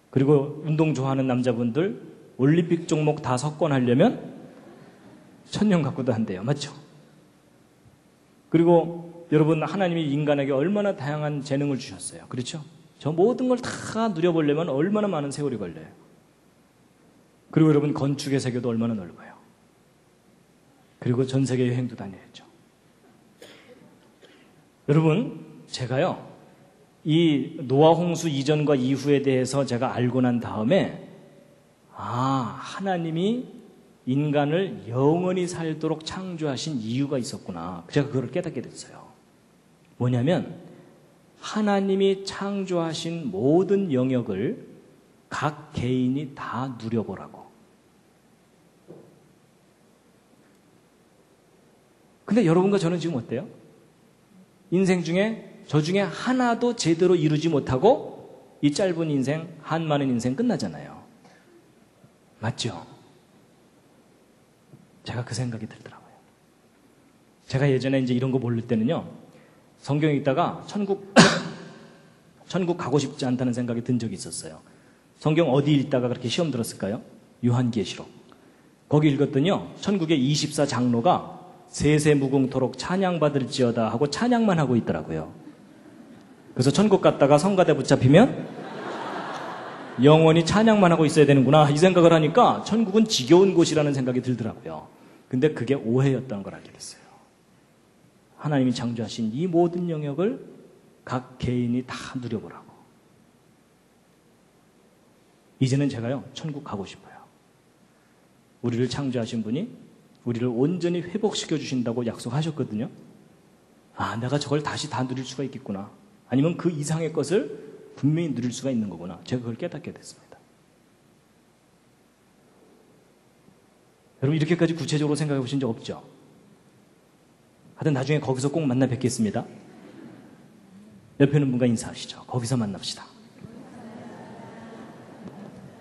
그리고 운동 좋아하는 남자분들 올림픽 종목 다 석권하려면 1000년 갖고도 안 돼요. 맞죠? 그리고 여러분, 하나님이 인간에게 얼마나 다양한 재능을 주셨어요. 그렇죠? 저 모든 걸 다 누려보려면 얼마나 많은 세월이 걸려요. 그리고 여러분, 건축의 세계도 얼마나 넓어요. 그리고 전 세계 여행도 다녀야죠. 여러분, 제가요, 이 노아 홍수 이전과 이후에 대해서 제가 알고 난 다음에 하나님이 인간을 영원히 살도록 창조하신 이유가 있었구나. 제가 그걸 깨닫게 됐어요. 뭐냐면 하나님이 창조하신 모든 영역을 각 개인이 다 누려보라고. 근데 여러분과 저는 지금 어때요? 인생 중에 저 중에 하나도 제대로 이루지 못하고 이 짧은 인생, 한 많은 인생 끝나잖아요. 맞죠? 제가 그 생각이 들더라고요. 제가 예전에 이제 이런 거 모를 때는요, 성경에 있다가 천국 가고 싶지 않다는 생각이 든 적이 있었어요. 성경 어디 읽다가 그렇게 시험 들었을까요? 요한계시록. 거기 읽었더니요, 천국의 24장로가 세세무궁토록 찬양받을지어다 하고 찬양만 하고 있더라고요. 그래서 천국 갔다가 성가대 붙잡히면 영원히 찬양만 하고 있어야 되는구나 이 생각을 하니까 천국은 지겨운 곳이라는 생각이 들더라고요. 근데 그게 오해였다는 걸 알게 됐어요. 하나님이 창조하신 이 모든 영역을 각 개인이 다 누려보라고. 이제는 제가요, 천국 가고 싶어요. 우리를 창조하신 분이 우리를 온전히 회복시켜 주신다고 약속하셨거든요. 아, 내가 저걸 다시 다 누릴 수가 있겠구나. 아니면 그 이상의 것을 분명히 누릴 수가 있는 거구나. 제가 그걸 깨닫게 됐습니다. 여러분 이렇게까지 구체적으로 생각해 보신 적 없죠? 하여튼 나중에 거기서 꼭 만나 뵙겠습니다. 옆에 있는 분과 인사하시죠. 거기서 만납시다.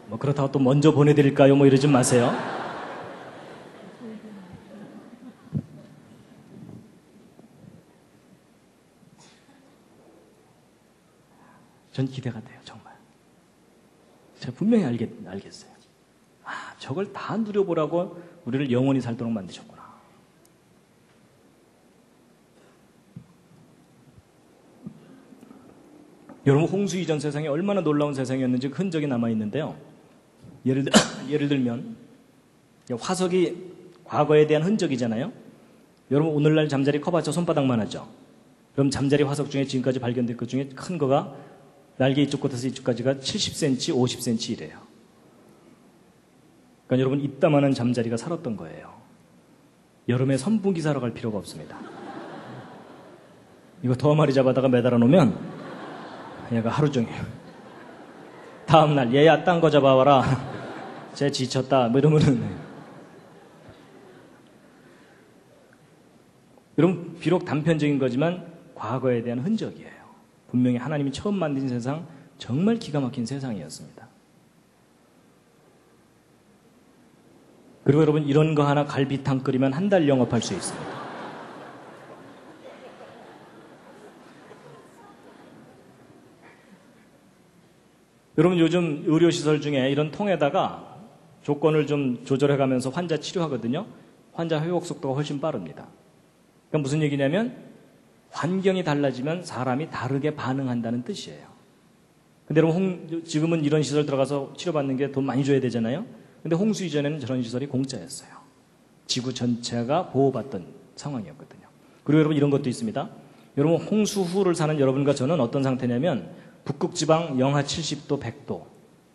뭐 그렇다고 또 먼저 보내드릴까요? 뭐 이러지 마세요. 전 기대가 돼요, 정말. 제가 분명히 알겠어요. 아, 저걸 다 누려보라고 우리를 영원히 살도록 만드셨구나. 여러분, 홍수 이전 세상이 얼마나 놀라운 세상이었는지 흔적이 남아있는데요. 예를 들면, 화석이 과거에 대한 흔적이잖아요. 여러분, 오늘날 잠자리 커봤자 손바닥만 하죠. 그럼 잠자리 화석 중에 지금까지 발견된 것 중에 큰 거가 날개 이쪽 끝에서 이쪽까지가 70cm, 50cm 이래요. 그러니까 여러분 이따만한 잠자리가 살았던 거예요. 여름에 선풍기 사러 갈 필요가 없습니다. 이거 더 마리 잡아다가 매달아 놓으면 얘가 하루 종일 다음날 얘야 딴 거 잡아와라. 쟤 지쳤다. 뭐 이러면은 여러분 비록 단편적인 거지만 과거에 대한 흔적이에요. 분명히 하나님이 처음 만든 세상 정말 기가 막힌 세상이었습니다. 그리고 여러분 이런 거 하나 갈비탕 끓이면 한 달 영업할 수 있습니다. 여러분 요즘 의료시설 중에 이런 통에다가 조건을 좀 조절해가면서 환자 치료하거든요. 환자 회복 속도가 훨씬 빠릅니다. 그러니까 무슨 얘기냐면 환경이 달라지면 사람이 다르게 반응한다는 뜻이에요. 근데 여러분 지금은 이런 시설 들어가서 치료받는 게 돈 많이 줘야 되잖아요. 근데 홍수 이전에는 저런 시설이 공짜였어요. 지구 전체가 보호받던 상황이었거든요. 그리고 여러분 이런 것도 있습니다. 여러분 홍수 후를 사는 여러분과 저는 어떤 상태냐면 북극지방 영하 70도, 100도,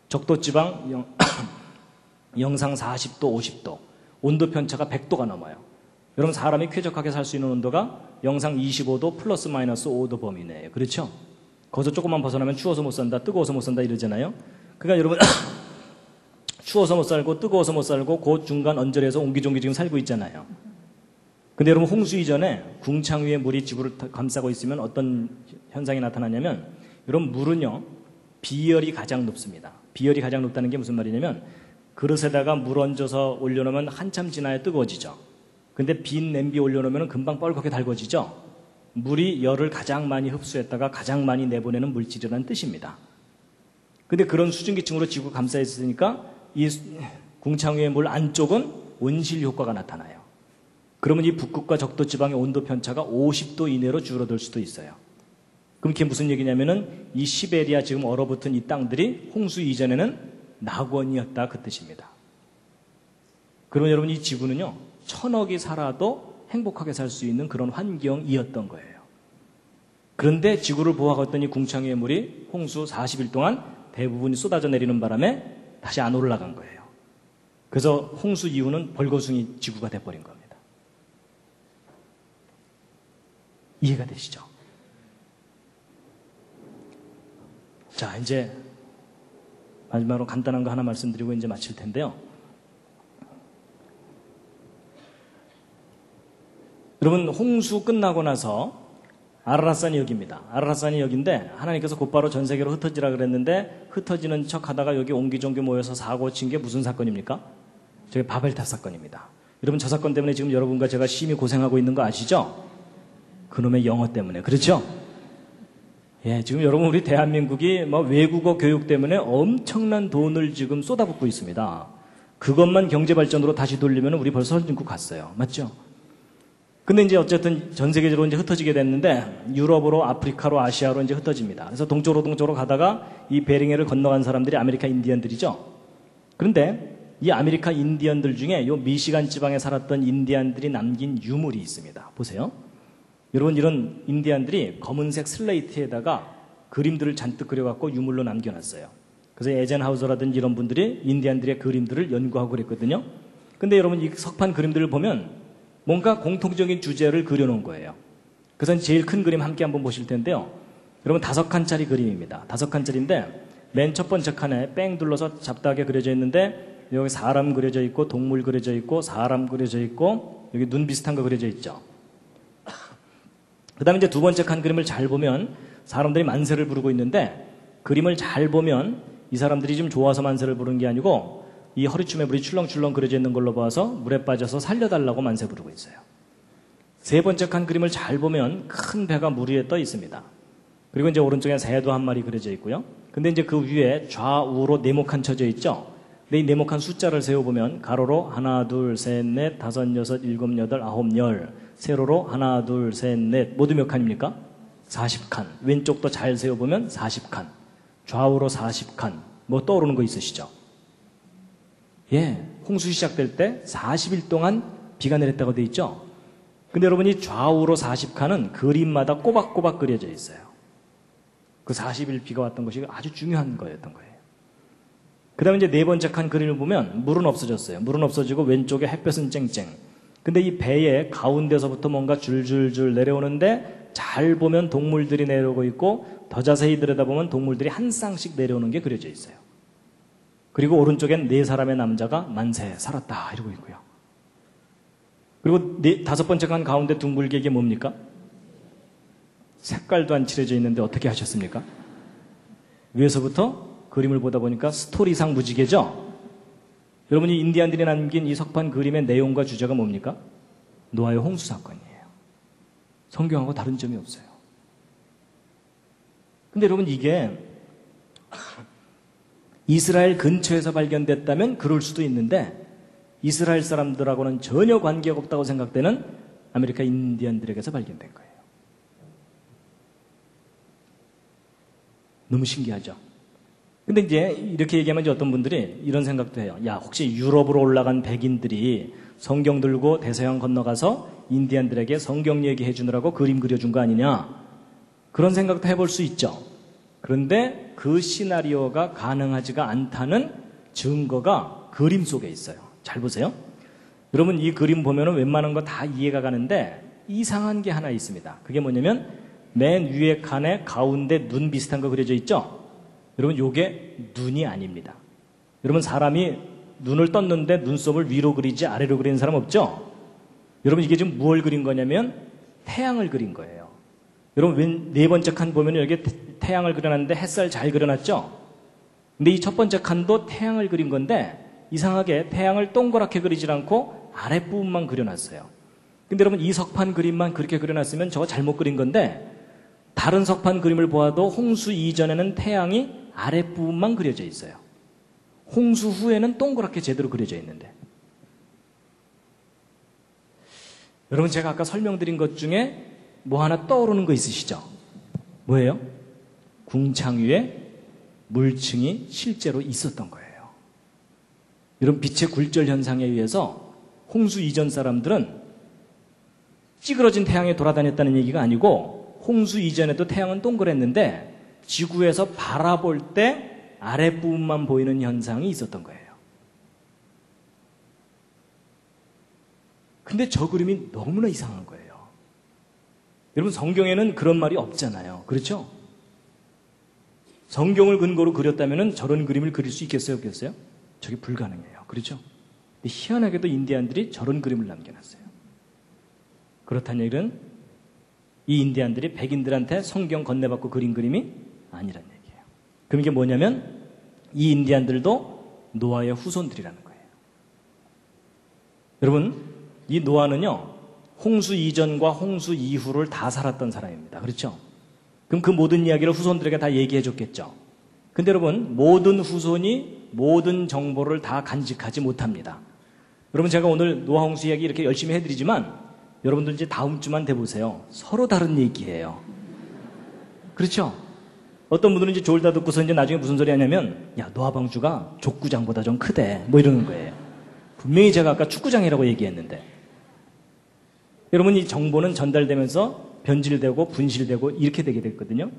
적도지방 영상 40도, 50도, 온도 편차가 100도가 넘어요. 여러분 사람이 쾌적하게 살 수 있는 온도가 영상 25도 플러스 마이너스 5도 범위 내에요. 그렇죠? 거기서 조금만 벗어나면 추워서 못 산다, 뜨거워서 못 산다 이러잖아요. 그러니까 여러분 추워서 못 살고 뜨거워서 못 살고 그 중간 언저리에서 옹기종기 지금 살고 있잖아요. 근데 여러분 홍수 이전에 궁창 위에 물이 지구를 감싸고 있으면 어떤 현상이 나타나냐면 여러분 물은요 비열이 가장 높습니다. 비열이 가장 높다는 게 무슨 말이냐면 그릇에다가 물 얹어서 올려놓으면 한참 지나야 뜨거워지죠. 근데 빈 냄비 올려놓으면 금방 뻘겋게 달궈지죠. 물이 열을 가장 많이 흡수했다가 가장 많이 내보내는 물질이라는 뜻입니다. 근데 그런 수증기층으로 지구 감싸 있으니까 이 궁창 위의 물 안쪽은 온실 효과가 나타나요. 그러면 이 북극과 적도 지방의 온도 편차가 50도 이내로 줄어들 수도 있어요. 그럼 그게 무슨 얘기냐면은 이 시베리아 지금 얼어붙은 이 땅들이 홍수 이전에는 낙원이었다 그 뜻입니다. 그러면 여러분 이 지구는요 1000억이 살아도 행복하게 살 수 있는 그런 환경이었던 거예요. 그런데 지구를 보호하고 있던 이 궁창 위의 물이 홍수 40일 동안 대부분이 쏟아져 내리는 바람에 다시 안 올라간 거예요. 그래서 홍수 이후는 벌거숭이 지구가 돼버린 겁니다. 이해가 되시죠? 자, 이제 마지막으로 간단한 거 하나 말씀드리고 이제 마칠 텐데요. 여러분 홍수 끝나고 나서 아라랏산이 여기입니다. 아라랏산이 여기인데 하나님께서 곧바로 전 세계로 흩어지라 그랬는데 흩어지는 척 하다가 여기 옹기종기 모여서 사고 친 게 무슨 사건입니까? 저게 바벨탑 사건입니다. 여러분 저 사건 때문에 지금 여러분과 제가 심히 고생하고 있는 거 아시죠? 그놈의 영어 때문에. 그렇죠? 예, 지금 여러분 우리 대한민국이 뭐 외국어 교육 때문에 엄청난 돈을 지금 쏟아붓고 있습니다. 그것만 경제 발전으로 다시 돌리면 우리 벌써 선진국 갔어요. 맞죠? 근데 이제 어쨌든 전 세계적으로 이제 흩어지게 됐는데 유럽으로 아프리카로 아시아로 이제 흩어집니다. 그래서 동쪽으로 가다가 이 베링해를 건너간 사람들이 아메리카 인디언들이죠. 그런데 이 아메리카 인디언들 중에 요 미시간 지방에 살았던 인디언들이 남긴 유물이 있습니다. 보세요. 여러분 이런 인디언들이 검은색 슬레이트에다가 그림들을 잔뜩 그려갖고 유물로 남겨놨어요. 그래서 에젠하우저라든지 이런 분들이 인디언들의 그림들을 연구하고 그랬거든요. 근데 여러분 이 석판 그림들을 보면 뭔가 공통적인 주제를 그려놓은 거예요. 그래서 제일 큰 그림 함께 한번 보실 텐데요. 여러분 5칸짜리 그림입니다. 5칸짜리인데 맨 첫 번째 칸에 뺑 둘러서 잡다하게 그려져 있는데 여기 사람 그려져 있고 동물 그려져 있고 사람 그려져 있고 여기 눈 비슷한 거 그려져 있죠. 그 다음에 이제 두 번째 칸 그림을 잘 보면 사람들이 만세를 부르고 있는데 그림을 잘 보면 이 사람들이 좀 좋아서 만세를 부르는 게 아니고 이 허리춤에 물이 출렁출렁 그려져 있는 걸로 봐서 물에 빠져서 살려달라고 만세 부르고 있어요. 세 번째 칸 그림을 잘 보면 큰 배가 물 위에 떠 있습니다. 그리고 이제 오른쪽에 새도 한 마리 그려져 있고요. 근데 이제 그 위에 좌우로 네모칸 쳐져 있죠. 근데 이 네모칸 숫자를 세어보면 가로로 하나, 둘, 셋, 넷, 다섯, 여섯, 일곱, 여덟, 아홉, 열. 세로로 하나, 둘, 셋, 넷. 모두 몇 칸입니까? 40칸. 왼쪽도 잘 세어보면 40칸. 좌우로 40칸. 뭐 떠오르는 거 있으시죠? 예, 홍수 시작될 때 40일 동안 비가 내렸다고 돼 있죠? 근데 여러분이 좌우로 40칸은 그림마다 꼬박꼬박 그려져 있어요. 그 40일 비가 왔던 것이 아주 중요한 거였던 거예요. 그 다음에 이제 네 번째 칸 그림을 보면 물은 없어졌어요. 물은 없어지고 왼쪽에 햇볕은 쨍쨍. 근데 이 배의 가운데서부터 뭔가 줄줄줄 내려오는데 잘 보면 동물들이 내려오고 있고 더 자세히 들여다보면 동물들이 한 쌍씩 내려오는 게 그려져 있어요. 그리고 오른쪽엔 네 사람의 남자가 만세 살았다 이러고 있고요. 그리고 다섯 번째 칸 가운데 둥글게 이게 뭡니까? 색깔도 안 칠해져 있는데 어떻게 하셨습니까? 위에서부터 그림을 보다 보니까 스토리상 무지개죠? 여러분이 인디안들이 남긴 이 석판 그림의 내용과 주제가 뭡니까? 노아의 홍수 사건이에요. 성경하고 다른 점이 없어요. 근데 여러분 이게 이스라엘 근처에서 발견됐다면 그럴 수도 있는데 이스라엘 사람들하고는 전혀 관계가 없다고 생각되는 아메리카 인디안들에게서 발견된 거예요. 너무 신기하죠? 근데 이제 이렇게 얘기하면 이제 어떤 분들이 이런 생각도 해요. 야, 혹시 유럽으로 올라간 백인들이 성경 들고 대서양 건너가서 인디안들에게 성경 얘기해 주느라고 그림 그려준 거 아니냐? 그런 생각도 해볼 수 있죠. 그런데 그 시나리오가 가능하지가 않다는 증거가 그림 속에 있어요. 잘 보세요. 여러분 이 그림 보면은 웬만한 거 다 이해가 가는데 이상한 게 하나 있습니다. 그게 뭐냐면 맨 위에 칸에 가운데 눈 비슷한 거 그려져 있죠? 여러분 요게 눈이 아닙니다. 여러분 사람이 눈을 떴는데 눈썹을 위로 그리지 아래로 그리는 사람 없죠? 여러분 이게 지금 무엇을 그린 거냐면 태양을 그린 거예요. 여러분 네 번째 칸 보면 여기 태양을 그려놨는데 햇살 잘 그려놨죠? 근데 이 첫 번째 칸도 태양을 그린 건데 이상하게 태양을 동그랗게 그리질 않고 아랫부분만 그려놨어요. 근데 여러분 이 석판 그림만 그렇게 그려놨으면 저거 잘못 그린 건데 다른 석판 그림을 보아도 홍수 이전에는 태양이 아랫부분만 그려져 있어요. 홍수 후에는 동그랗게 제대로 그려져 있는데. 여러분 제가 아까 설명드린 것 중에 뭐 하나 떠오르는 거 있으시죠? 뭐예요? 궁창 위에 물층이 실제로 있었던 거예요. 이런 빛의 굴절 현상에 의해서 홍수 이전 사람들은 찌그러진 태양에 돌아다녔다는 얘기가 아니고 홍수 이전에도 태양은 동그랬는데 지구에서 바라볼 때 아랫부분만 보이는 현상이 있었던 거예요. 근데 저 그림이 너무나 이상한 거예요. 여러분 성경에는 그런 말이 없잖아요. 그렇죠? 성경을 근거로 그렸다면 저런 그림을 그릴 수 있겠어요? 없겠어요? 저게 불가능해요. 그렇죠? 근데 희한하게도 인디안들이 저런 그림을 남겨놨어요. 그렇다는 얘기는 이 인디안들이 백인들한테 성경 건네받고 그린 그림이 아니란 얘기예요. 그럼 이게 뭐냐면 이 인디안들도 노아의 후손들이라는 거예요. 여러분 이 노아는요 홍수 이전과 홍수 이후를 다 살았던 사람입니다. 그렇죠? 그럼 그 모든 이야기를 후손들에게 다 얘기해 줬겠죠. 근데 여러분 모든 후손이 모든 정보를 다 간직하지 못합니다. 여러분 제가 오늘 노아 홍수 이야기 이렇게 열심히 해드리지만 여러분들 이제 다음 주만 돼보세요. 서로 다른 얘기예요. 그렇죠? 어떤 분들은 이제 졸다 듣고서 이제 나중에 무슨 소리 하냐면 야 노아 방주가 족구장보다 좀 크대 뭐 이러는 거예요. 분명히 제가 아까 축구장이라고 얘기했는데 여러분 이 정보는 전달되면서 변질되고 분실되고 이렇게 되게 됐거든요.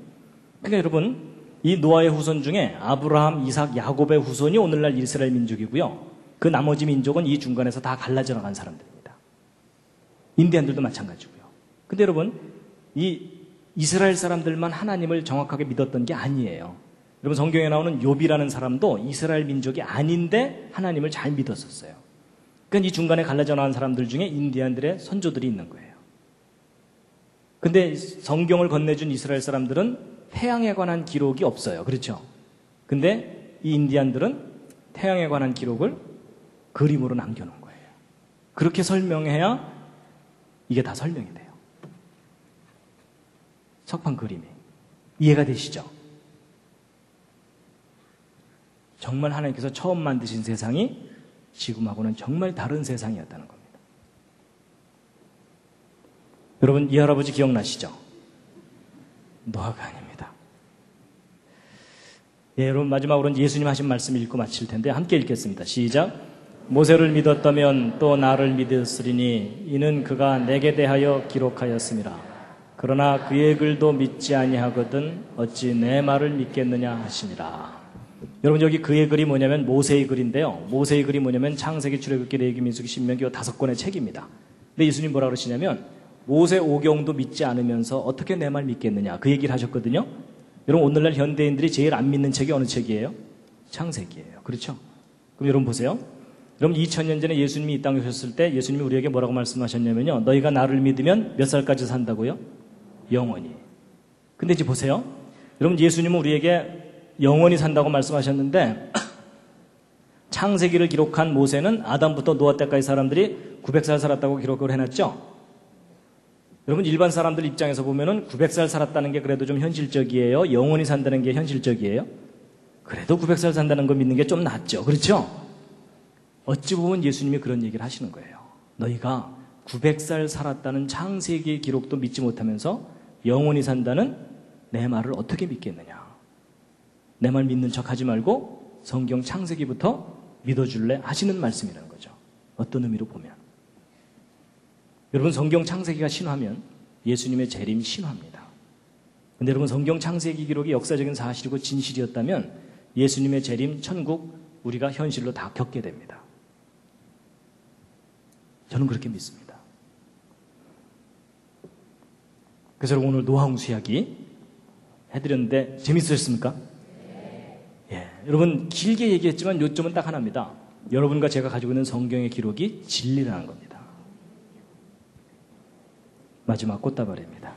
그러니까 여러분 이 노아의 후손 중에 아브라함, 이삭, 야곱의 후손이 오늘날 이스라엘 민족이고요. 그 나머지 민족은 이 중간에서 다 갈라져 나간 사람들입니다. 인디안들도 마찬가지고요. 근데 여러분, 이 이스라엘 사람들만 하나님을 정확하게 믿었던 게 아니에요. 여러분, 성경에 나오는 욥이라는 사람도 이스라엘 민족이 아닌데 하나님을 잘 믿었었어요. 그러니까 이 중간에 갈라져 나간 사람들 중에 인디안들의 선조들이 있는 거예요. 근데 성경을 건네준 이스라엘 사람들은 태양에 관한 기록이 없어요. 그렇죠? 근데 이 인디안들은 태양에 관한 기록을 그림으로 남겨놓은 거예요. 그렇게 설명해야 이게 다 설명이 돼요. 석판 그림이. 이해가 되시죠? 정말 하나님께서 처음 만드신 세상이 지금하고는 정말 다른 세상이었다는 겁니다. 여러분, 이 할아버지 기억나시죠? 노아가 아닙니다. 예, 여러분, 마지막으로는 예수님 하신 말씀 읽고 마칠 텐데 함께 읽겠습니다. 시작. 모세를 믿었다면 또 나를 믿었으리니 이는 그가 내게 대하여 기록하였음이라. 그러나 그의 글도 믿지 아니하거든 어찌 내 말을 믿겠느냐 하시니라. 여러분, 여기 그의 글이 뭐냐면 모세의 글인데요. 모세의 글이 뭐냐면 창세기, 출애굽기, 레위기, 민수기, 신명기 5권의 책입니다. 근데 예수님 뭐라 그러시냐면 모세 오경도 믿지 않으면서 어떻게 내 말 믿겠느냐, 그 얘기를 하셨거든요. 여러분, 오늘날 현대인들이 제일 안 믿는 책이 어느 책이에요? 창세기예요. 그렇죠? 그럼 여러분 보세요. 여러분, 2000년 전에 예수님이 이 땅에 오셨을 때 예수님이 우리에게 뭐라고 말씀하셨냐면요, 너희가 나를 믿으면 몇 살까지 산다고요? 영원히. 근데 이제 보세요. 여러분, 예수님은 우리에게 영원히 산다고 말씀하셨는데 창세기를 기록한 모세는 아담부터 노아 때까지 사람들이 900살 살았다고 기록을 해놨죠. 여러분, 일반 사람들 입장에서 보면은 900살 살았다는 게 그래도 좀 현실적이에요? 영원히 산다는 게 현실적이에요? 그래도 900살 산다는 거 믿는 게 좀 낫죠. 그렇죠? 어찌 보면 예수님이 그런 얘기를 하시는 거예요. 너희가 900살 살았다는 창세기의 기록도 믿지 못하면서 영원히 산다는 내 말을 어떻게 믿겠느냐. 내 말 믿는 척 하지 말고 성경 창세기부터 믿어줄래 하시는 말씀이라는 거죠. 어떤 의미로 보면. 여러분, 성경 창세기가 신화면 예수님의 재림 신화입니다. 근데 여러분, 성경 창세기 기록이 역사적인 사실이고 진실이었다면 예수님의 재림, 천국, 우리가 현실로 다 겪게 됩니다. 저는 그렇게 믿습니다. 그래서 여러분, 오늘 노아홍수 이야기 해드렸는데 재밌으셨습니까? 예, 여러분, 길게 얘기했지만 요점은 딱 하나입니다. 여러분과 제가 가지고 있는 성경의 기록이 진리라는 겁니다. 마지막 꽃다발입니다.